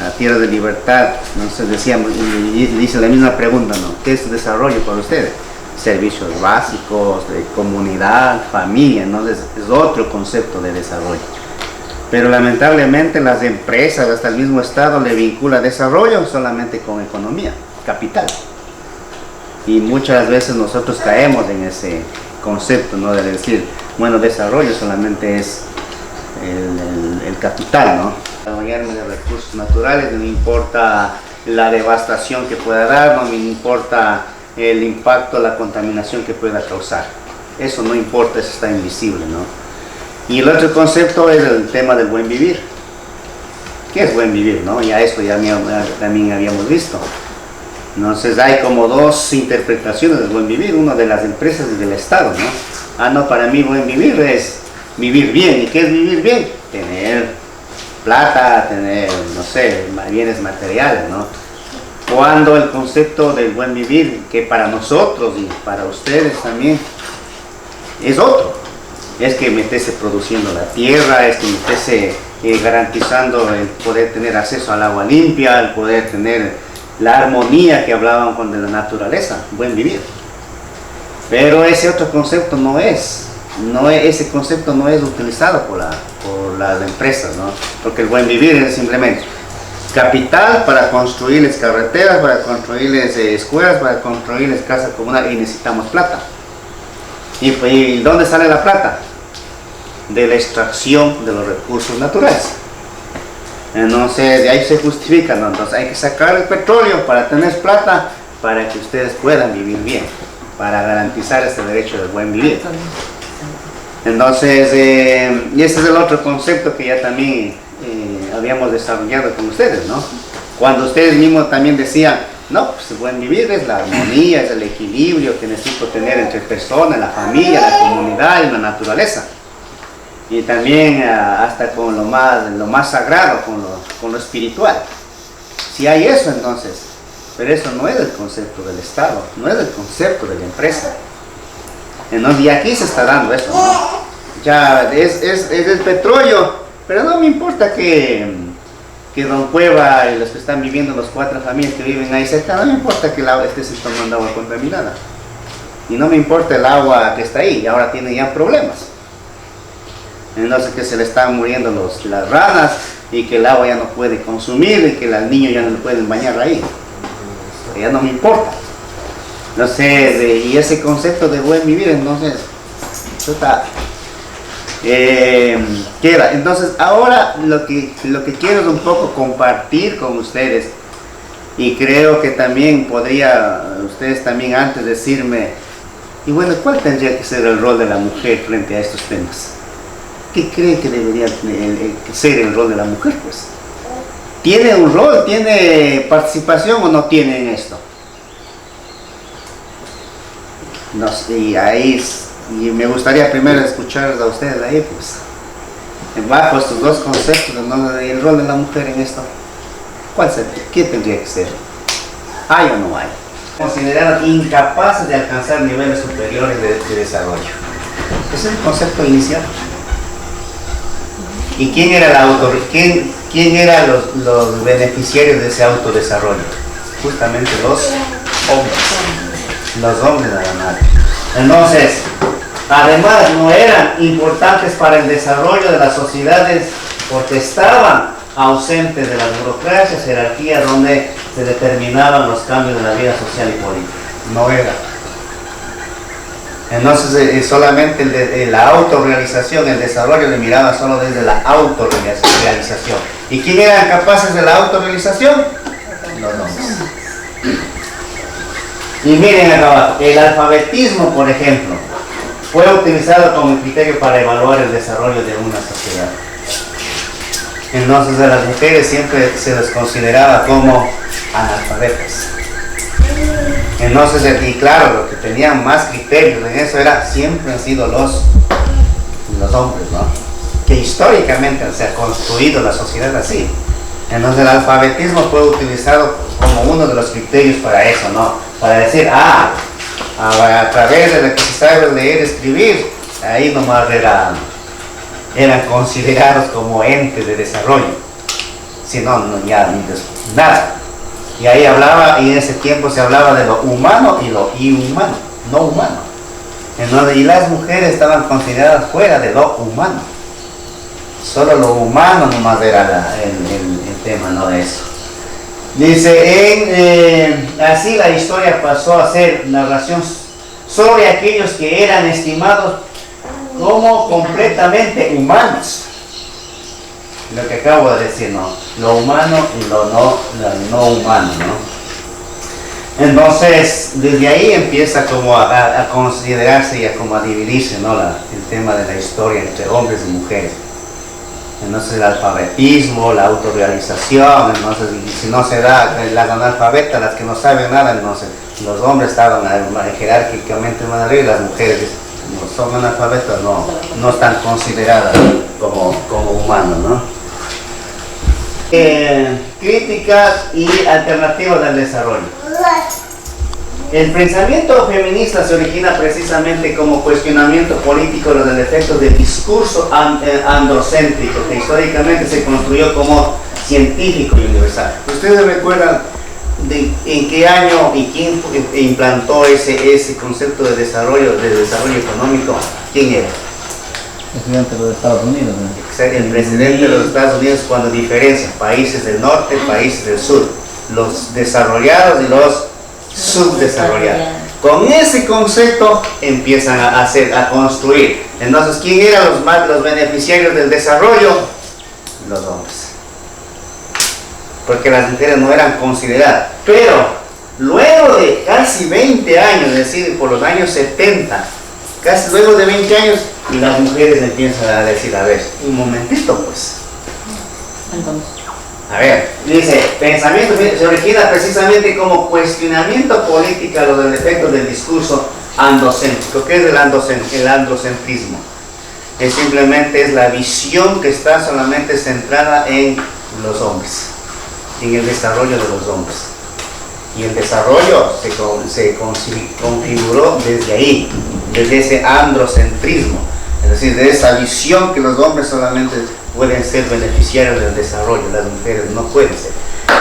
la Tierra de Libertad, entonces decíamos, y dice la misma pregunta, ¿no? ¿Qué es desarrollo para ustedes? Servicios básicos, de comunidad, familia, entonces es otro concepto de desarrollo. Pero lamentablemente las empresas, hasta el mismo Estado, le vincula desarrollo solamente con economía, capital. Y muchas veces nosotros caemos en ese concepto, ¿no? De decir, bueno, desarrollo solamente es el capital, ¿no? Bañarme de recursos naturales, no me importa la devastación que pueda dar, no me importa el impacto, la contaminación que pueda causar. Eso no importa, eso está invisible, ¿no? Y el otro concepto es el tema del buen vivir. ¿Qué es buen vivir, no? Ya esto también habíamos visto. Entonces hay como 2 interpretaciones del buen vivir, una de las empresas y del Estado, ¿no? No, para mí buen vivir es vivir bien. ¿Y qué es vivir bien? Tener plata, tener, no sé, bienes materiales, ¿no? Cuando el concepto del buen vivir, que para nosotros y para ustedes también, es otro. Es que meterse produciendo la tierra, es que meterse garantizando el poder tener acceso al agua limpia, el poder tener la armonía que hablaban con de la naturaleza, buen vivir. Pero ese otro concepto ese concepto no es utilizado por las empresas, ¿no? Porque el buen vivir es simplemente capital para construirles carreteras, para construirles escuelas, para construirles casas comunales, y necesitamos plata. ¿Y dónde sale la plata? De la extracción de los recursos naturales. Entonces, de ahí se justifica, ¿no? Entonces hay que sacar el petróleo para tener plata, para que ustedes puedan vivir bien, para garantizar este derecho del buen vivir. Entonces, y ese es el otro concepto que ya también habíamos desarrollado con ustedes, ¿no? Cuando ustedes mismos también decían, no, pues el buen vivir es la armonía, es el equilibrio que necesito tener entre personas, la familia, la comunidad y la naturaleza. Y también hasta con lo más sagrado, con lo espiritual. Si hay eso, entonces, pero eso no es el concepto del Estado, no es el concepto de la empresa. Entonces, y aquí se está dando eso, ¿no? Ya es el petróleo, pero no me importa que Don Cueva y los que están viviendo, las 4 familias que viven ahí cerca, no me importa que el agua esté tomando agua contaminada. Y no me importa el agua que está ahí, y ahora tienen ya problemas. Entonces que se le están muriendo las ranas y que el agua ya no puede consumir y que los niños ya no le pueden bañar ahí. Ya no me importa. Entonces, y ese concepto de buen vivir, entonces, queda. Entonces, ahora lo que quiero es un poco compartir con ustedes, y creo que también podría ustedes también antes decirme, y bueno, ¿cuál tendría que ser el rol de la mujer frente a estos temas? ¿qué cree que debería ser el rol de la mujer? Pues, ¿tiene un rol, tiene participación o no tiene en esto? No sé, y me gustaría primero escuchar a ustedes ahí, pues, bajo estos dos conceptos, ¿no? El rol de la mujer en esto, ¿cuál sería? ¿Qué tendría que ser? ¿Hay o no hay? Considerados incapaces de alcanzar niveles superiores de desarrollo. Ese es el concepto inicial. ¿Y quién era quién eran los beneficiarios de ese autodesarrollo? Justamente los hombres nada más. Entonces, además no eran importantes para el desarrollo de las sociedades porque estaban ausentes de las burocracias, jerarquías donde se determinaban los cambios de la vida social y política. No era. Entonces solamente la autorrealización, el desarrollo le miraba solo desde la autorrealización. ¿Y quién eran capaces de la autorrealización? Los hombres. Y miren acá abajo, el alfabetismo, por ejemplo, fue utilizado como criterio para evaluar el desarrollo de una sociedad. Entonces a las mujeres siempre se les consideraba como analfabetas. Entonces, y claro, lo que tenían más criterios en eso siempre han sido los hombres, ¿no? Que históricamente se ha construido la sociedad así. Entonces el alfabetismo fue utilizado como uno de los criterios para eso, ¿no? Para decir, a través de lo que se sabe leer y escribir, ahí nomás eran considerados como entes de desarrollo. Si no, ya nada. Y ahí y en ese tiempo se hablaba de lo humano y lo inhumano, no humano. Entonces, y las mujeres estaban consideradas fuera de lo humano. Solo lo humano nomás era el tema, no de eso. Dice, así la historia pasó a ser narración sobre aquellos que eran estimados como completamente humanos. Lo que acabo de decir, ¿no? Lo humano y lo no humano, ¿no? Entonces, desde ahí empieza como a considerarse y a como a dividirse, ¿no? El tema de la historia entre hombres y mujeres. Entonces el alfabetismo, la autorrealización, entonces si no se da las analfabetas, las que no saben nada, entonces los hombres estaban jerárquicamente más arriba y las mujeres no son analfabetas, no están consideradas como humanos, ¿no? Críticas y alternativas del desarrollo. El pensamiento feminista se origina precisamente como cuestionamiento político de los efectos del discurso androcéntrico, que históricamente se construyó como científico y universal. ¿Ustedes recuerdan en qué año y quién implantó ese concepto de desarrollo económico? ¿Quién era? El presidente de los Estados Unidos, ¿no? El presidente de los Estados Unidos, cuando diferencia países del norte, países del sur, los desarrollados y los subdesarrollados. Con ese concepto empiezan a construir. Entonces, ¿quién eran los beneficiarios del desarrollo? Los hombres. Porque las mujeres no eran consideradas. Pero luego de casi 20 años, es decir, por los años 70, casi luego de 20 años, y las mujeres empiezan a decir, a ver, un momentito pues. A ver, dice, pensamiento se origina precisamente como cuestionamiento político a los efectos del discurso androcéntrico. ¿Qué es el androcentrismo? Simplemente es la visión que está solamente centrada en los hombres, en el desarrollo de los hombres. Y el desarrollo se configuró desde ahí, desde ese androcentrismo, es decir, de esa visión que los hombres solamente pueden ser beneficiarios del desarrollo, las mujeres no pueden ser.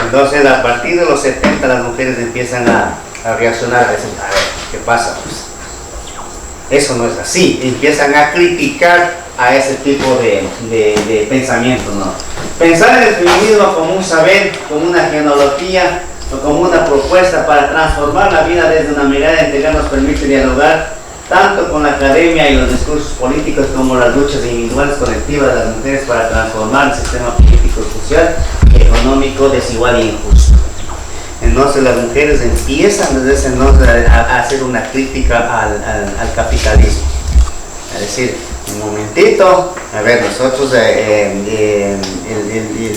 Entonces, a partir de los 70, las mujeres empiezan a reaccionar, a decir, a ver, ¿qué pasa? Pues, eso no es así. Empiezan a criticar a ese tipo de pensamiento, ¿no? Pensar en el feminismo como un saber, como una genealogía o como una propuesta para transformar la vida desde una mirada integral nos permite dialogar tanto con la academia y los discursos políticos como las luchas individuales colectivas de las mujeres para transformar el sistema político, social, económico, desigual e injusto. Entonces las mujeres empiezan desde ese entonces a hacer una crítica al capitalismo. Es decir, Un momentito. A ver, nosotros el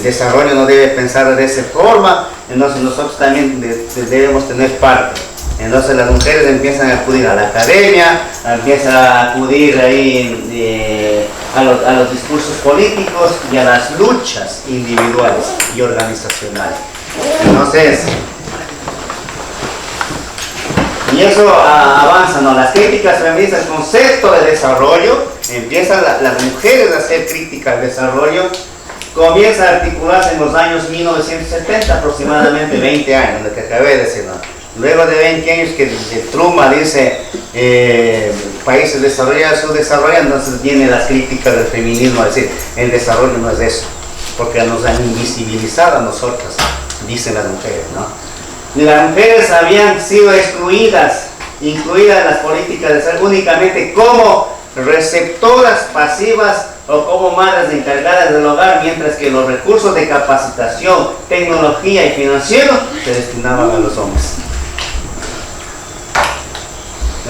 desarrollo no debe pensar de esa forma, entonces nosotros también debemos tener parte. Entonces las mujeres empiezan a acudir a la academia, empiezan a acudir ahí a los discursos políticos y a las luchas individuales y organizacionales. Entonces, y eso avanza, ¿no? Las críticas feministas, el concepto de desarrollo, empiezan las mujeres a hacer crítica al desarrollo, comienza a articularse en los años 1970, aproximadamente 20 años, lo que acabé de decir, ¿no? Luego de 20 años que Truman dice países desarrollados, subdesarrollados, entonces vienen las críticas del feminismo a decir, el desarrollo no es eso, porque nos han invisibilizado a nosotras, dicen las mujeres, ¿no? Las mujeres habían sido excluidas, incluidas en las políticas de desarrollo únicamente como receptoras pasivas o como madres encargadas del hogar, mientras que los recursos de capacitación, tecnología y financiero se destinaban a los hombres.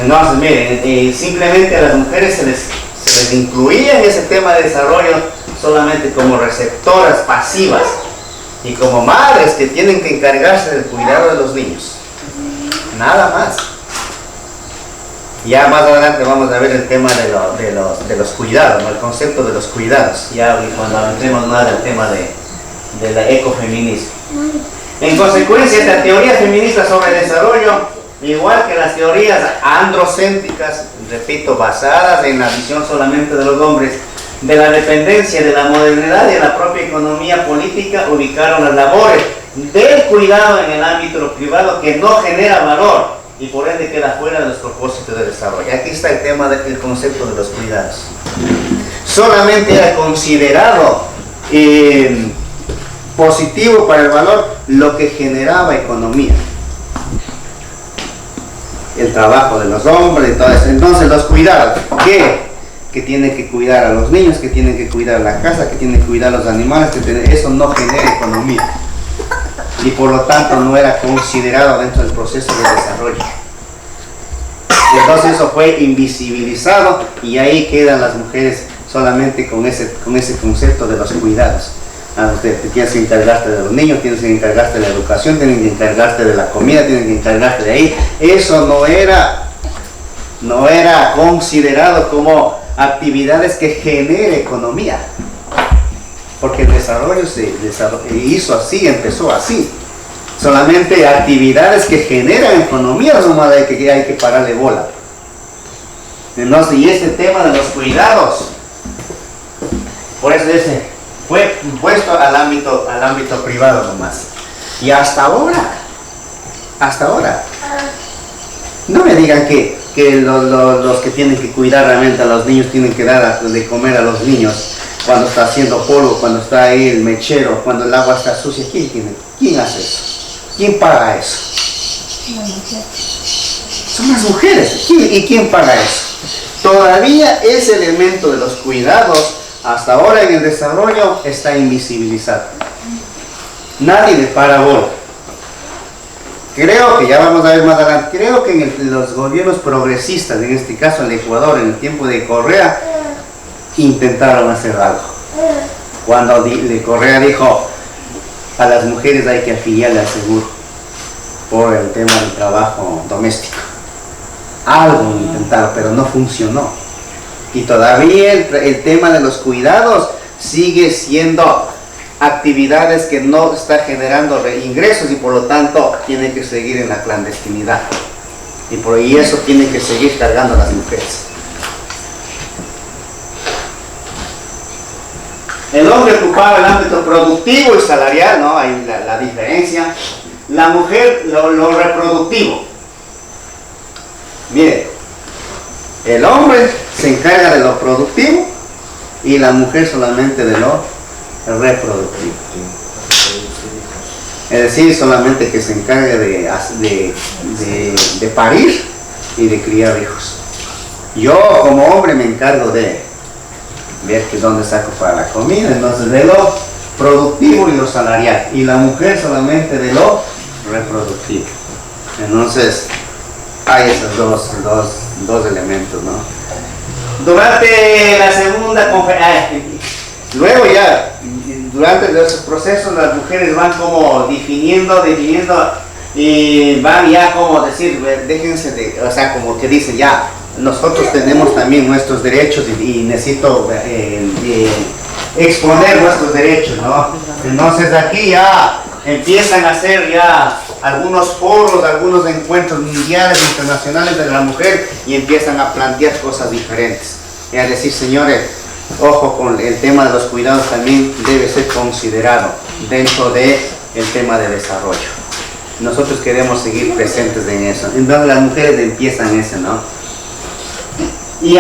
Entonces, miren, simplemente a las mujeres se les incluía en ese tema de desarrollo solamente como receptoras pasivas y como madres que tienen que encargarse del cuidado de los niños. Nada más. Ya más adelante vamos a ver el tema de los cuidados, ¿no? El concepto de los cuidados, ya cuando entremos más del tema del ecofeminismo. En consecuencia, esta teoría feminista sobre el desarrollo, igual que las teorías androcéntricas, repito, basadas en la visión solamente de los hombres, de la dependencia de la modernidad y de la propia economía política, ubicaron las labores del cuidado en el ámbito privado que no genera valor y por ende queda fuera de los propósitos de desarrollo. Aquí está el tema del concepto de los cuidados. Solamente era considerado positivo para el valor lo que generaba economía. El trabajo de los hombres y todo eso. Entonces los cuidados, que tienen que cuidar a los niños, que tienen que cuidar la casa, que tienen que cuidar a los animales, eso no genera economía. Y por lo tanto no era considerado dentro del proceso de desarrollo. Entonces eso fue invisibilizado y ahí quedan las mujeres solamente con ese concepto de los cuidados. Usted tienes que encargarte de los niños, tienes que encargarte de la educación, tienes que encargarte de la comida, tienes que encargarte de ahí. Eso no era considerado como actividades que genere economía. Porque el desarrollo se hizo así, empezó así. Solamente actividades que generan economía son las que hay que pararle bola. Entonces, y este tema de los cuidados, por eso fue puesto al ámbito privado nomás. Y hasta ahora, no me digan que los que tienen que cuidar realmente a los niños tienen que dar de comer a los niños cuando está haciendo polvo, cuando está ahí el mechero, cuando el agua está sucia. ¿Quién hace eso? ¿Quién paga eso? Son las mujeres. ¿Y quién paga eso? Todavía ese elemento de los cuidados hasta ahora en el desarrollo está invisibilizado. Nadie le para bola. Creo que, ya vamos a ver más adelante, creo que en los gobiernos progresistas, en este caso el Ecuador, en el tiempo de Correa, intentaron hacer algo. Cuando Correa dijo, a las mujeres hay que afiliarle al seguro por el tema del trabajo doméstico. Algo intentaron, pero no funcionó. Y todavía el tema de los cuidados sigue siendo actividades que no está generando ingresos y por lo tanto tiene que seguir en la clandestinidad. Y eso tiene que seguir cargando a las mujeres. El hombre ocupaba el ámbito productivo y salarial, ¿no? Hay la diferencia. La mujer lo reproductivo. Mire, el hombre se encarga de lo productivo y la mujer solamente de lo reproductivo. Es decir, solamente que se encargue de parir y de criar hijos. Yo como hombre me encargo de ver que dónde saco para la comida, entonces de lo productivo y lo salarial, y la mujer solamente de lo reproductivo. Entonces hay esos dos elementos, ¿no? Durante la segunda conferencia, luego ya, durante los procesos las mujeres van como definiendo y van ya como decir, déjense de, o sea, como que dicen ya, nosotros tenemos también nuestros derechos y necesito exponer nuestros derechos, ¿no? Entonces aquí ya empiezan a hacer ya algunos foros, algunos encuentros mundiales, internacionales de la mujer y empiezan a plantear cosas diferentes. Y a decir, señores, ojo con el tema de los cuidados también debe ser considerado dentro del tema de desarrollo. Nosotros queremos seguir presentes en eso. Entonces las mujeres empiezan eso, ¿no? Y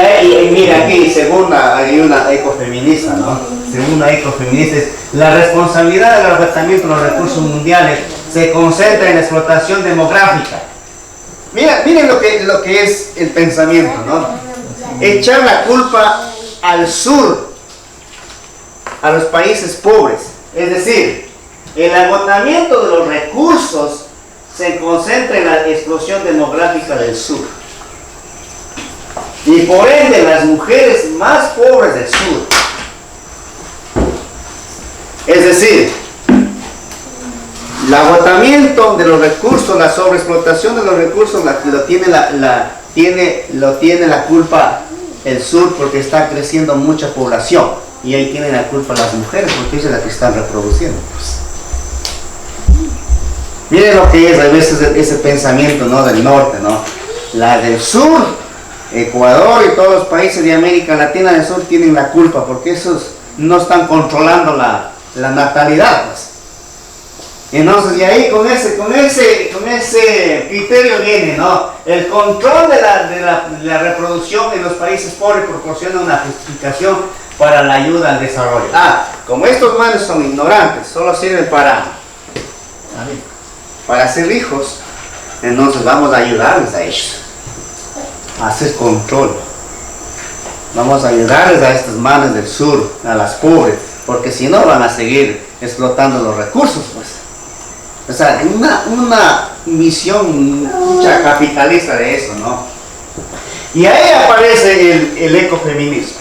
mira aquí, según hay una ecofeminista, ¿no? Según una ecofeminista, la responsabilidad del agotamiento de los recursos mundiales se concentra en la explotación demográfica. Miren lo que es el pensamiento, ¿no? Echar la culpa al sur, a los países pobres. Es decir, el agotamiento de los recursos se concentra en la explosión demográfica del sur. Y por ende, las mujeres más pobres del sur. Es decir, el agotamiento de los recursos, la sobreexplotación de los recursos, lo tiene la culpa el sur porque está creciendo mucha población. Y ahí tienen la culpa las mujeres porque ellas las que están reproduciendo. Miren lo que es a veces ese pensamiento, ¿no? Del norte, ¿no? La del sur, Ecuador y todos los países de América Latina del Sur tienen la culpa porque esos no están controlando la natalidad, pues. Entonces, y ahí con ese criterio viene, ¿no? El control de la reproducción en los países pobres proporciona una justificación para la ayuda al desarrollo. Como estos manes son ignorantes, solo sirven para hacer hijos, entonces vamos a ayudarles a ellos a hacer control. Vamos a ayudarles a estas manes del sur, a las pobres, porque si no van a seguir explotando los recursos, pues. O sea, una misión mucha capitalista de eso, ¿no? Y ahí aparece el ecofeminismo.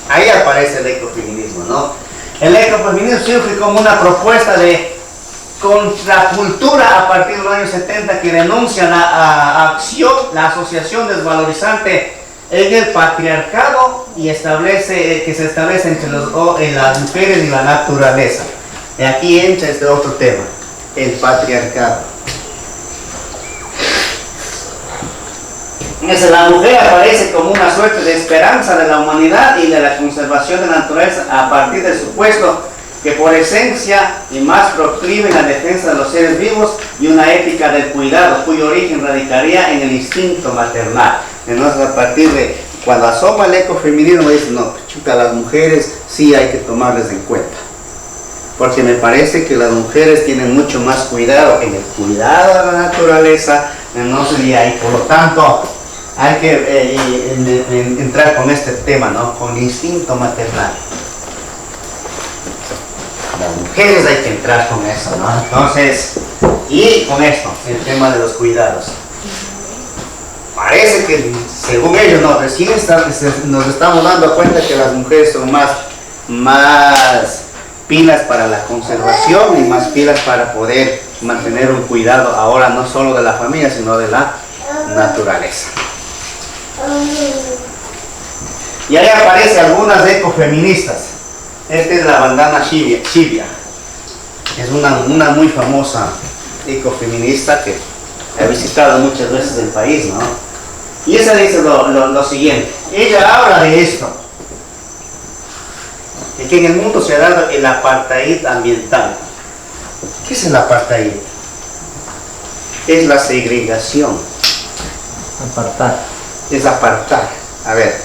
Ahí aparece el ecofeminismo, ¿no? El ecofeminismo surge como una propuesta de contracultura a partir de los años 70 que denuncia la asociación desvalorizante en el patriarcado y que se establece entre las mujeres y la naturaleza. Y aquí entra este otro tema, el patriarcado. La mujer aparece como una suerte de esperanza de la humanidad y de la conservación de la naturaleza a partir del supuesto que por esencia y más proclive en la defensa de los seres vivos y una ética del cuidado cuyo origen radicaría en el instinto maternal. Entonces, a partir de cuando asoma el ecofeminismo dicen, no, chuta, las mujeres sí hay que tomarles en cuenta, porque me parece que las mujeres tienen mucho más cuidado en el cuidado de la naturaleza, entonces, y ahí por lo tanto hay que entrar con este tema, ¿no? Con el instinto maternal. Las mujeres hay que entrar con eso, ¿no? Entonces, y con esto, el tema de los cuidados. Parece que, según ellos, no, recién nos estamos dando cuenta que las mujeres son más pilas para la conservación y más pilas para poder mantener un cuidado ahora no solo de la familia, sino de la naturaleza. Y ahí aparecen algunas ecofeministas. Esta es la Vandana Shiva. Es una muy famosa ecofeminista que he visitado muchas veces el país, ¿no? Y ella dice lo siguiente. Ella habla de esto. De que en el mundo se ha dado el apartheid ambiental. ¿Qué es el apartheid? Es la segregación. Apartar. Es apartar. A ver,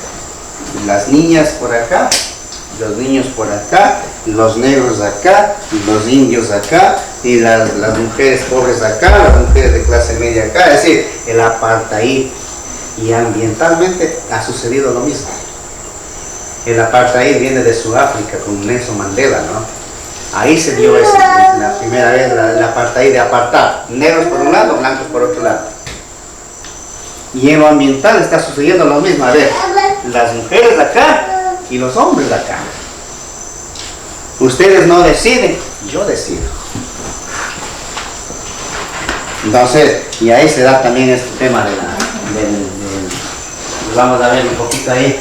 las niñas por acá, los niños por acá, los negros acá, los indios acá, y las mujeres pobres acá, las mujeres de clase media acá, es decir, el apartheid. Y ambientalmente ha sucedido lo mismo. El apartheid viene de Sudáfrica con Nelson Mandela, ¿no? Ahí se dio la primera vez el apartheid de apartar, negros por un lado, blancos por otro lado. Y en lo ambiental está sucediendo lo mismo. A ver, las mujeres de acá y los hombres de acá. Ustedes no deciden, yo decido. Entonces, y ahí se da también este tema de vamos a ver un poquito ahí.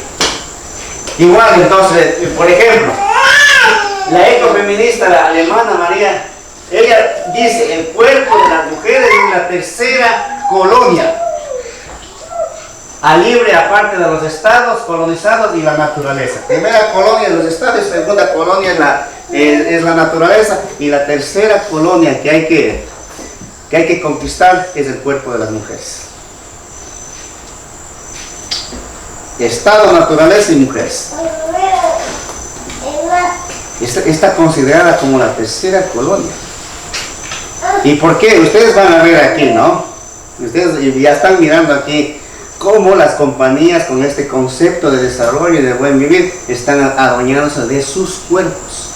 Igual, entonces, por ejemplo, la ecofeminista, la alemana María, ella dice, el cuerpo de las mujeres es la tercera colonia, a libre aparte de los estados colonizados y la naturaleza. Primera colonia los estados, segunda colonia es la naturaleza, y la tercera colonia que hay que conquistar es el cuerpo de las mujeres. Estado, naturaleza y mujeres. Está considerada como la tercera colonia. ¿Y por qué? Ustedes van a ver aquí, ¿no? Ustedes ya están mirando aquí cómo las compañías con este concepto de desarrollo y de buen vivir están adueñándose de sus cuerpos.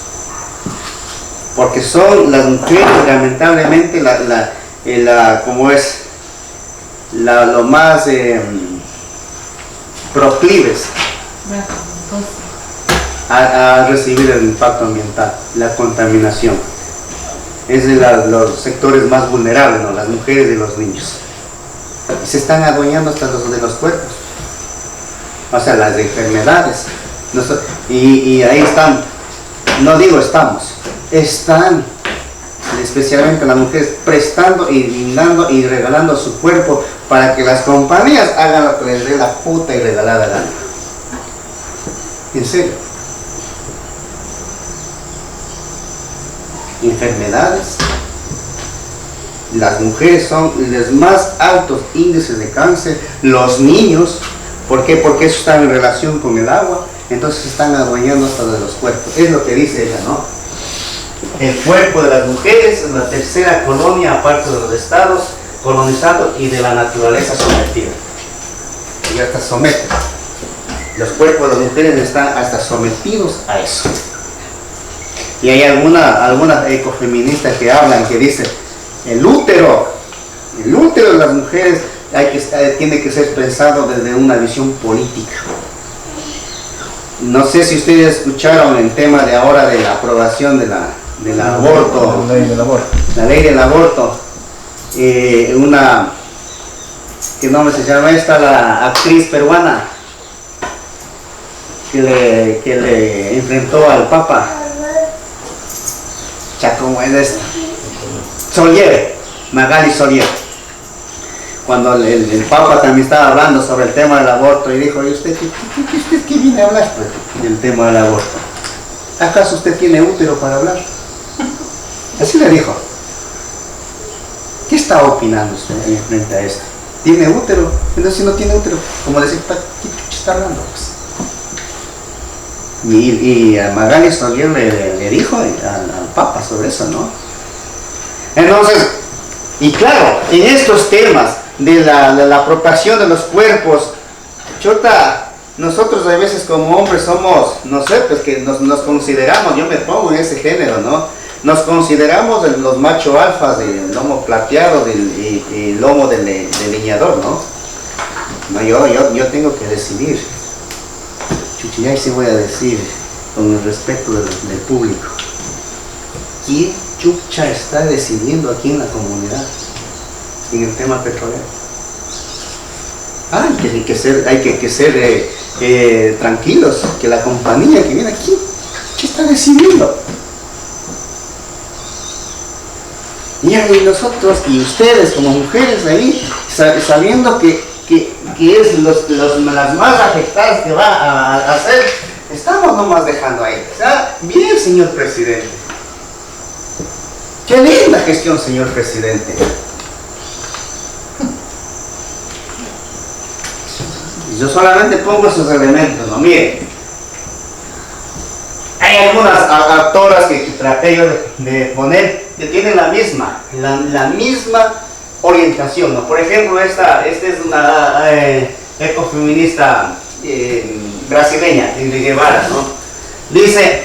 Porque son las mujeres, lamentablemente, lo más proclives a recibir el impacto ambiental, la contaminación. Es de los sectores más vulnerables, ¿no? Las mujeres y los niños. Y se están adueñando hasta de los cuerpos. O sea, las enfermedades. Y ahí están, no digo estamos, están, especialmente las mujeres, prestando y dando y regalando su cuerpo para que las compañías hagan lo que les dé la puta y regalada gana. En serio. Enfermedades. Las mujeres son los más altos índices de cáncer. Los niños, ¿por qué? Porque eso está en relación con el agua. Entonces se están adueñando hasta de los cuerpos. Es lo que dice ella, ¿no? El cuerpo de las mujeres es la tercera colonia aparte de los estados colonizados y de la naturaleza sometida. Y hasta someten. Los cuerpos de las mujeres están hasta sometidos a eso. Y hay algunas ecofeministas que hablan, que dicen, el útero de las mujeres tiene que ser pensado desde una visión política. No sé si ustedes escucharon el tema de ahora de la aprobación del aborto, la ley del aborto. ¿Qué nombre se llama esta? La actriz peruana que le enfrentó al Papa. ¿Cómo es esta? Solier, Magali Solier. Cuando el Papa también estaba hablando sobre el tema del aborto y dijo, ¿y usted qué viene a hablar del tema del aborto? ¿Acaso usted tiene útero para hablar? Así le dijo. ¿Qué está opinando usted frente a esto? ¿Tiene útero? Entonces si no tiene útero, como decir, ¿qué está hablando? Pues? Y a Magali Solier le dijo al Papa sobre eso, ¿no? Entonces, y claro, en estos temas de la apropiación de los cuerpos, chota, nosotros a veces como hombres somos, no sé, pues que nos consideramos, yo me pongo en ese género, ¿no? Nos consideramos los machos alfas, el lomo plateado y el lomo del leñador, ¿no? No, yo tengo que decidir. Chuchillay sí voy a decir, con el respeto del público. ¿Quién chucha está decidiendo aquí en la comunidad en el tema petrolero? Hay que ser tranquilos, que la compañía que viene aquí, ¿qué está decidiendo? Y nosotros y ustedes como mujeres ahí, sabiendo que es las más afectadas que va a hacer, estamos nomás dejando ahí. O sea, bien, señor presidente. Qué linda gestión, señor presidente. Yo solamente pongo esos elementos, ¿no? Miren, hay algunas actoras que traté yo de poner que tienen la misma orientación, ¿no? Por ejemplo, esta es una ecofeminista brasileña, de Guevara, ¿no? Dice,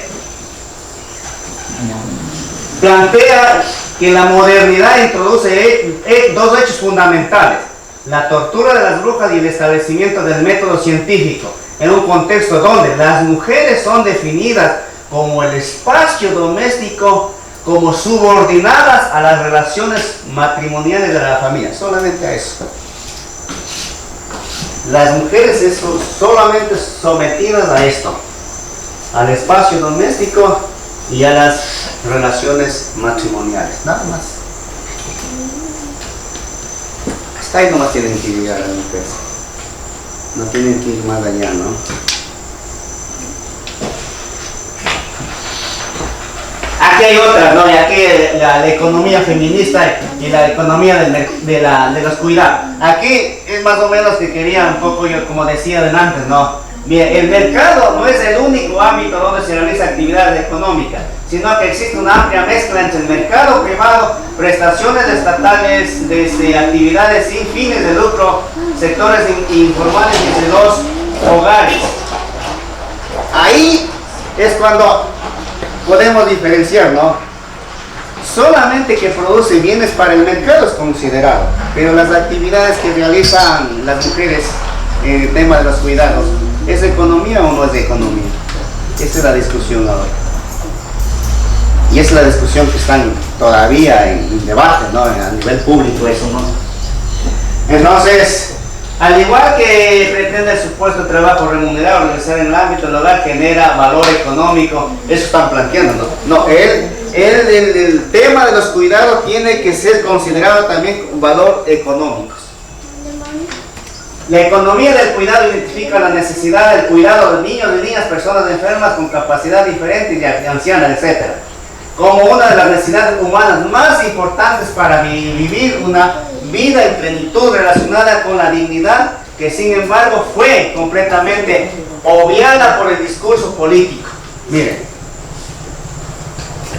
plantea que la modernidad introduce dos hechos fundamentales: la tortura de las brujas y el establecimiento del método científico. en un contexto donde las mujeres son definidas como el espacio doméstico, como subordinadas a las relaciones matrimoniales de la familia, solamente a eso. Las mujeres son solamente sometidas a esto, al espacio doméstico y a las relaciones matrimoniales, nada más. Hasta ahí nomás tienen que llegar a las mujeres, no tienen que ir más allá, ¿no? Aquí hay otra, ¿no? Y aquí la economía feminista y la economía de los cuidados. Aquí es más o menos que quería un poco, yo como decía antes, ¿no? Bien, el mercado no es el único ámbito donde se realiza actividades económicas, sino que existe una amplia mezcla entre el mercado privado, prestaciones estatales, desde actividades sin fines de lucro, sectores informales y de los hogares. Ahí es cuando podemos diferenciar, ¿no? Solamente que produce bienes para el mercado es considerado, pero las actividades que realizan las mujeres en el tema de los cuidados, ¿es economía o no es economía? Esa es la discusión ahora. Y esa es la discusión que están todavía en debate, ¿no? A nivel público eso, ¿no? Entonces, al igual que pretende el supuesto trabajo remunerado realizar en el ámbito del hogar genera valor económico, eso están planteando, ¿no? No, el tema de los cuidados tiene que ser considerado también un valor económico. La economía del cuidado identifica la necesidad del cuidado de niños y niñas, personas enfermas con capacidad diferente y ancianas, etc., como una de las necesidades humanas más importantes para vivir una vida en plenitud relacionada con la dignidad, que sin embargo fue completamente obviada por el discurso político. Miren,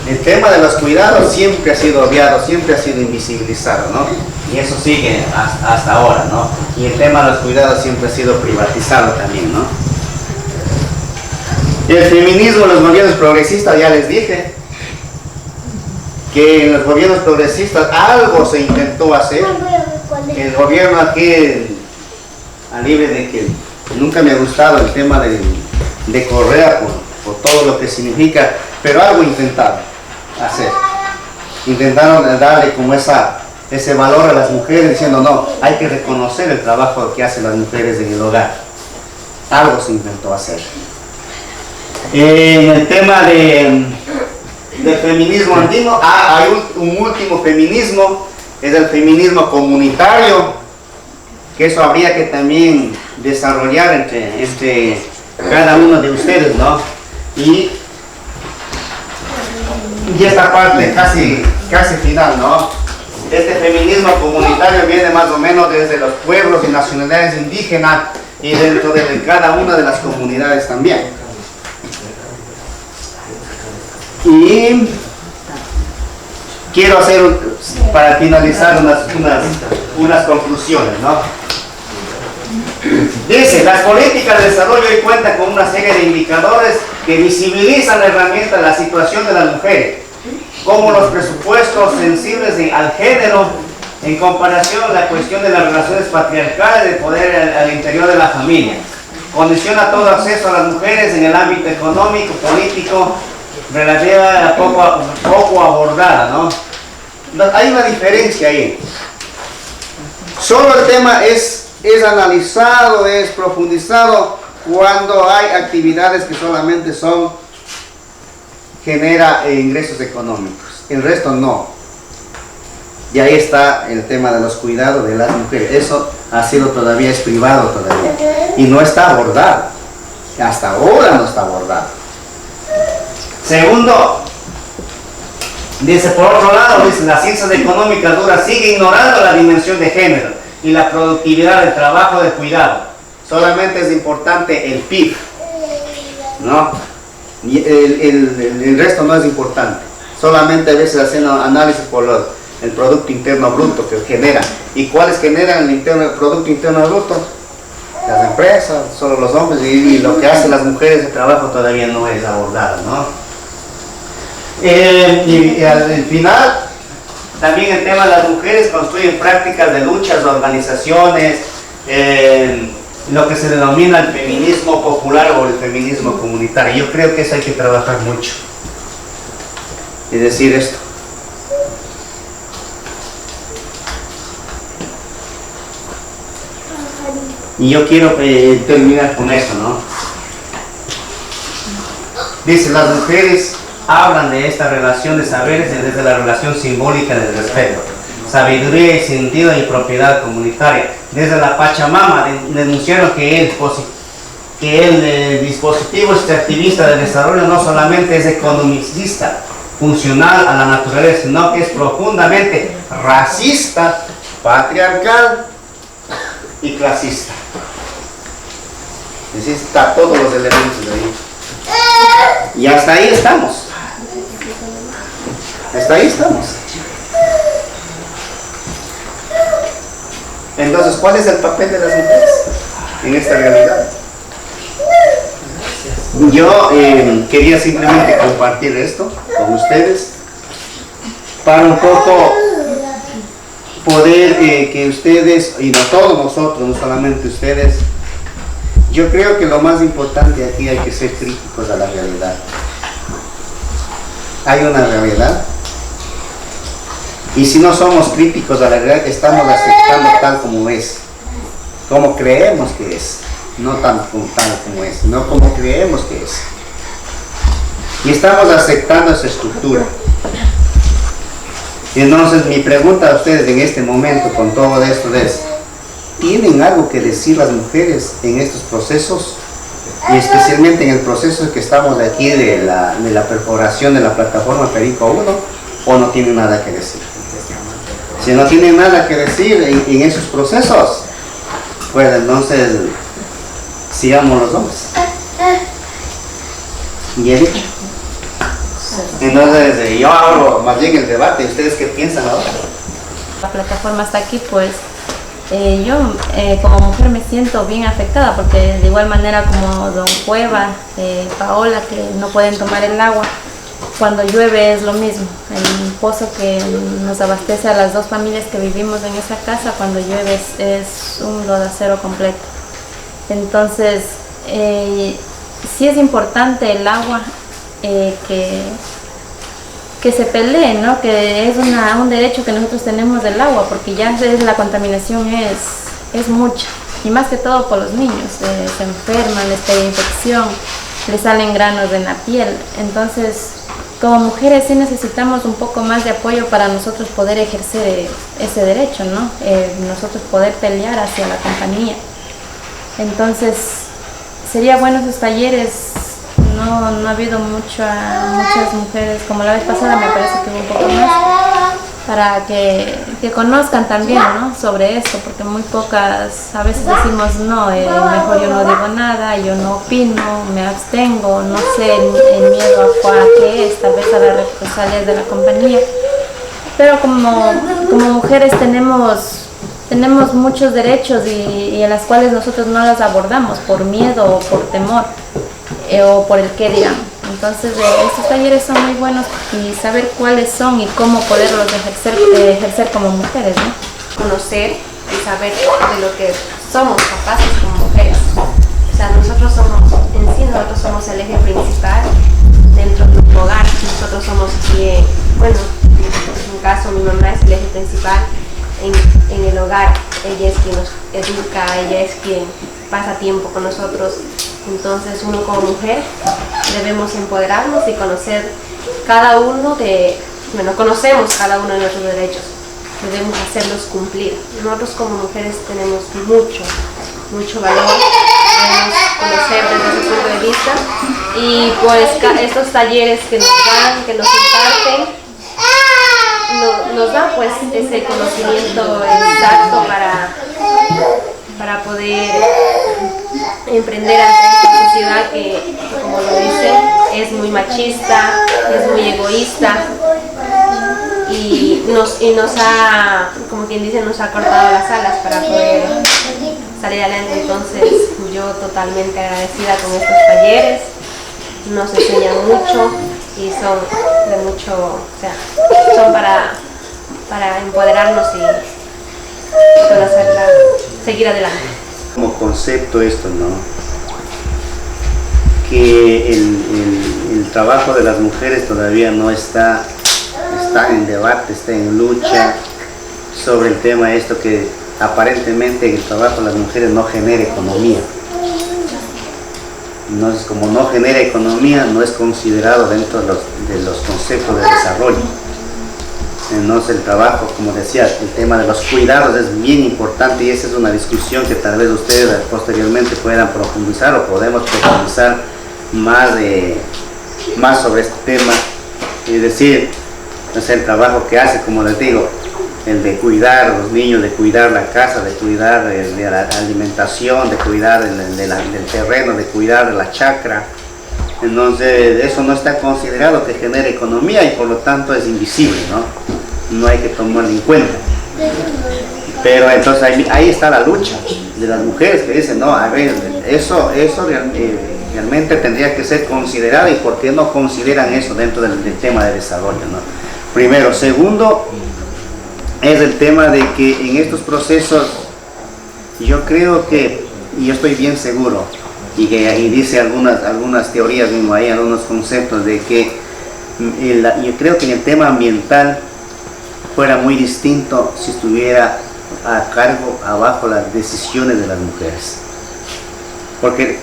el tema de los cuidados siempre ha sido obviado, siempre ha sido invisibilizado, ¿no? Y eso sigue hasta ahora, ¿no? Y el tema de los cuidados siempre ha sido privatizado también, ¿no? El feminismo en los gobiernos progresistas, ya les dije, que en los gobiernos progresistas algo se intentó hacer. El gobierno aquí, a libre de que nunca me ha gustado el tema de Correa por todo lo que significa, pero algo intentaron hacer. Intentaron darle como ese valor a las mujeres, diciendo no, hay que reconocer el trabajo que hacen las mujeres en el hogar. Algo se intentó hacer. En el tema del feminismo andino, hay un último feminismo, es el feminismo comunitario, que eso habría que también desarrollar entre cada uno de ustedes, ¿no? Y esta parte casi final, ¿no? Este feminismo comunitario viene más o menos desde los pueblos y nacionalidades indígenas y dentro de cada una de las comunidades también. Y quiero hacer, para finalizar, unas conclusiones, ¿no? Dice, las políticas de desarrollo hoy cuentan con una serie de indicadores que visibilizan la herramienta, la situación de las mujeres, como los presupuestos sensibles al género, en comparación a la cuestión de las relaciones patriarcales de poder al interior de la familia. Condiciona todo acceso a las mujeres en el ámbito económico, político, relativa poco abordada, ¿no? Hay una diferencia ahí. Solo el tema es analizado, es profundizado cuando hay actividades que solamente genera ingresos económicos. El resto no. Y ahí está el tema de los cuidados de las mujeres. Eso es privado todavía. Y no está abordado. Hasta ahora no está abordado. Segundo, dice, por otro lado, dice, la ciencia económica dura sigue ignorando la dimensión de género y la productividad del trabajo de cuidado. Solamente es importante el PIB, ¿no? Y el resto no es importante. Solamente a veces hacen análisis por el Producto Interno Bruto que genera. ¿Y cuáles generan el Producto Interno Bruto? Las empresas, solo los hombres, y lo que hacen las mujeres de trabajo todavía no es abordado, ¿no? Y al final, también el tema de las mujeres construyen prácticas de luchas, organizaciones, lo que se denomina el feminismo popular o el feminismo comunitario. Yo creo que eso hay que trabajar mucho. Es decir, esto. Y yo quiero terminar con eso, ¿no? Dice, las mujeres hablan de esta relación de saberes desde la relación simbólica del respeto, sabiduría y sentido y propiedad comunitaria. Desde la Pachamama denunciaron que el dispositivo extractivista del desarrollo no solamente es economicista, funcional a la naturaleza, sino que es profundamente racista, patriarcal y clasista. Es decir, está todos los elementos de ahí. Y hasta ahí estamos. Hasta ahí estamos. Entonces, ¿cuál es el papel de las mujeres en esta realidad? Yo quería simplemente compartir esto con ustedes para un poco poder que ustedes, y no todos nosotros, no solamente ustedes, yo creo que lo más importante aquí hay que ser críticos a la realidad. Hay una realidad. Y si no somos críticos a la realidad, estamos aceptando tal como es, como creemos que es, no tal como es, no como creemos que es. Y estamos aceptando esa estructura. Y entonces mi pregunta a ustedes en este momento con todo esto es, ¿tienen algo que decir las mujeres en estos procesos? Y especialmente en el proceso que estamos aquí de la perforación de la plataforma Perico 1, ¿o no tienen nada que decir? Si no tienen nada que decir en esos procesos, pues entonces sigamos los hombres. ¿Y Eric? Entonces yo abro más bien el debate. ¿Ustedes qué piensan ahora? La plataforma está aquí, pues yo como mujer me siento bien afectada porque de igual manera como don Cueva, Paola, que no pueden tomar el agua, cuando llueve es lo mismo. El pozo que nos abastece a las dos familias que vivimos en esa casa, cuando llueve es un lodazero completo. Entonces, sí es importante el agua, que se pelee, ¿no? Que es un derecho que nosotros tenemos del agua, porque ya la contaminación es mucha, y más que todo por los niños, se enferman, les pega infección, les salen granos en la piel. Entonces, como mujeres sí necesitamos un poco más de apoyo para nosotros poder ejercer ese derecho, ¿no? Nosotros poder pelear hacia la compañía. Entonces, sería bueno esos talleres. No ha habido muchas mujeres, como la vez pasada me parece que hubo un poco más, para que conozcan también, ¿no? Sobre esto, porque muy pocas, a veces decimos no, mejor yo no digo nada, yo no opino, me abstengo, no sé el miedo a qué es, tal vez a las represalias de la compañía. Pero como mujeres tenemos muchos derechos y en las cuales nosotros no las abordamos por miedo o por temor. O por el qué dirán. Entonces estos talleres son muy buenos y saber cuáles son y cómo poderlos ejercer como mujeres, ¿no? Conocer y saber de lo que somos capaces como mujeres. O sea, nosotros somos el eje principal dentro de un hogar. Nosotros somos bueno, en mi caso mi mamá es el eje principal en el hogar. Ella es quien nos educa, ella es quien pasa tiempo con nosotros. Entonces uno como mujer debemos empoderarnos y conocer conocemos cada uno de nuestros derechos, debemos hacerlos cumplir. Nosotros como mujeres tenemos mucho valor, debemos conocer desde ese punto de vista y pues estos talleres que nos dan, que nos imparten, nos dan pues ese conocimiento exacto para poder emprender ante esta sociedad que, como lo dice, es muy machista, es muy egoísta y nos ha, como quien dice, nos ha cortado las alas para poder salir adelante. Entonces yo totalmente agradecida con estos talleres, nos enseñan mucho y son de mucho, o sea, son para empoderarnos y seguir adelante. Como concepto esto, ¿no? Que el trabajo de las mujeres todavía no está en debate, está en lucha sobre el tema esto que aparentemente el trabajo de las mujeres no genera economía. Entonces, como no genera economía, no es considerado dentro de los conceptos de desarrollo. Entonces el trabajo, como decía, el tema de los cuidados es bien importante y esa es una discusión que tal vez ustedes posteriormente puedan profundizar o podemos profundizar más sobre este tema. Es decir, el trabajo que hace, como les digo, el de cuidar a los niños, de cuidar la casa, de cuidar de la alimentación, de cuidar del terreno, de cuidar de la chacra. Entonces eso no está considerado que genere economía y por lo tanto es invisible, ¿no? No hay que tomarlo en cuenta. Pero entonces ahí está la lucha de las mujeres que dicen, no, a ver, eso realmente tendría que ser considerado y por qué no consideran eso dentro del tema de desarrollo, ¿no? Primero. Segundo, es el tema de que en estos procesos yo creo que, y yo estoy bien seguro, y dice algunas teorías mismo ahí, algunos conceptos de que yo creo que en el tema ambiental fuera muy distinto si estuviera a cargo, abajo las decisiones de las mujeres. Porque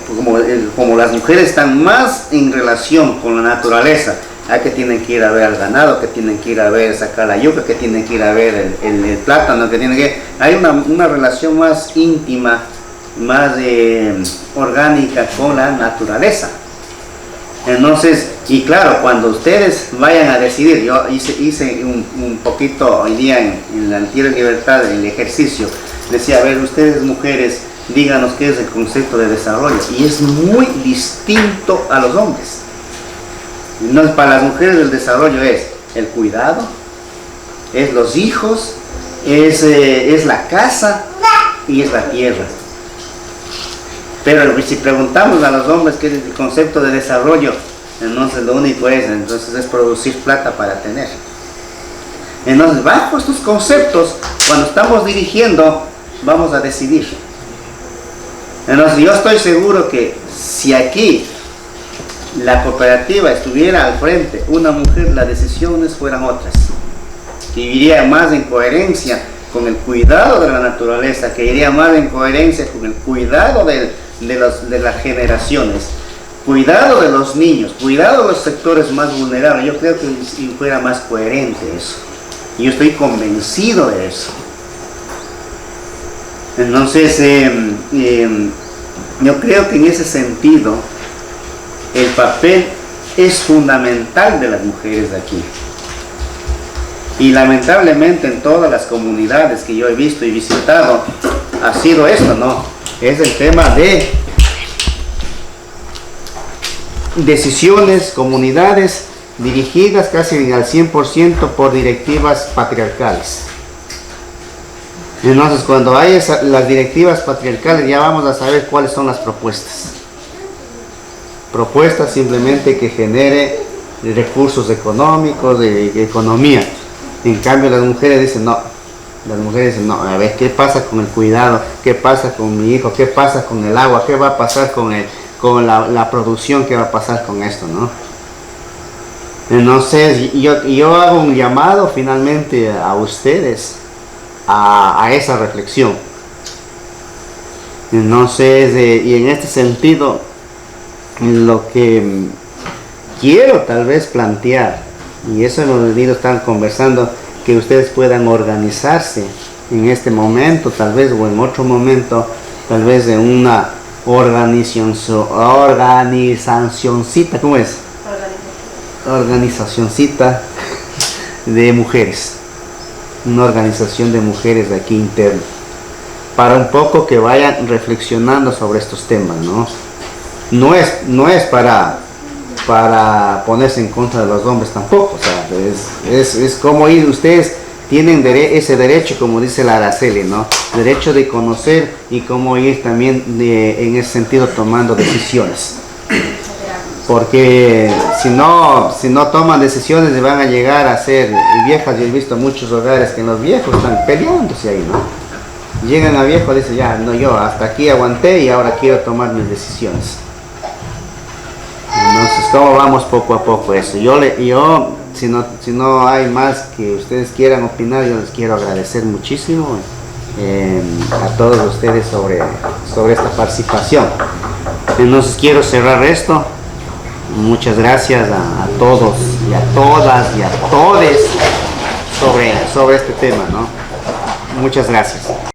como las mujeres están más en relación con la naturaleza, a que tienen que ir a ver al ganado, que tienen que ir a ver sacar la yuca, que tienen que ir a ver el plátano, que tienen que... Hay una relación más íntima, más orgánica con la naturaleza. Entonces, y claro, cuando ustedes vayan a decidir, yo hice un poquito hoy día en la Tierra de Libertad, el ejercicio, decía, a ver, ustedes mujeres, díganos qué es el concepto de desarrollo, y es muy distinto a los hombres. No, para las mujeres el desarrollo es el cuidado, es los hijos, es la casa y es la tierra. Pero si preguntamos a los hombres qué es el concepto de desarrollo, entonces lo único es producir plata para tener. Entonces bajo estos conceptos, cuando estamos dirigiendo, vamos a decidir. Entonces yo estoy seguro que si aquí la cooperativa estuviera al frente, una mujer, las decisiones fueran otras, que iría más en coherencia con el cuidado de la naturaleza, que iría más en coherencia con el cuidado de las generaciones, cuidado de los niños, cuidado de los sectores más vulnerables. Yo creo que fuera más coherente eso, y yo estoy convencido de eso. Entonces yo creo que en ese sentido el papel es fundamental de las mujeres de aquí. Y lamentablemente en todas las comunidades que yo he visto y visitado, ha sido esto, ¿no? Es el tema de decisiones, comunidades dirigidas casi al 100% por directivas patriarcales. Entonces cuando hay las directivas patriarcales ya vamos a saber cuáles son las propuestas. Propuestas simplemente que genere recursos económicos, de economía. En cambio las mujeres dicen no, a ver, ¿qué pasa con el cuidado? ¿Qué pasa con mi hijo? ¿Qué pasa con el agua? ¿Qué va a pasar con la producción? ¿Qué va a pasar con esto, no? Entonces yo hago un llamado finalmente a ustedes a esa reflexión. Entonces, y en este sentido, lo que quiero tal vez plantear, y eso hemos venido estar conversando, que ustedes puedan organizarse en este momento, tal vez, o en otro momento, tal vez en una organizacioncita, ¿cómo es? Organizacioncita de mujeres, una organización de mujeres de aquí interno, para un poco que vayan reflexionando sobre estos temas, ¿no? No es para ponerse en contra de los hombres tampoco, o sea, es como ir, ustedes tienen ese derecho, como dice la Araceli, ¿no? Derecho de conocer y cómo ir también en ese sentido tomando decisiones. Porque si no toman decisiones se van a llegar a ser viejas. Yo he visto muchos hogares que los viejos están peleándose ahí, ¿no? Llegan a viejo, dice, ya, no, yo hasta aquí aguanté y ahora quiero tomar mis decisiones. Entonces, ¿cómo vamos poco a poco eso? Si no hay más que ustedes quieran opinar, yo les quiero agradecer muchísimo a todos ustedes sobre esta participación. Entonces, quiero cerrar esto. Muchas gracias a todos y a todas y a todes sobre este tema, ¿no? Muchas gracias.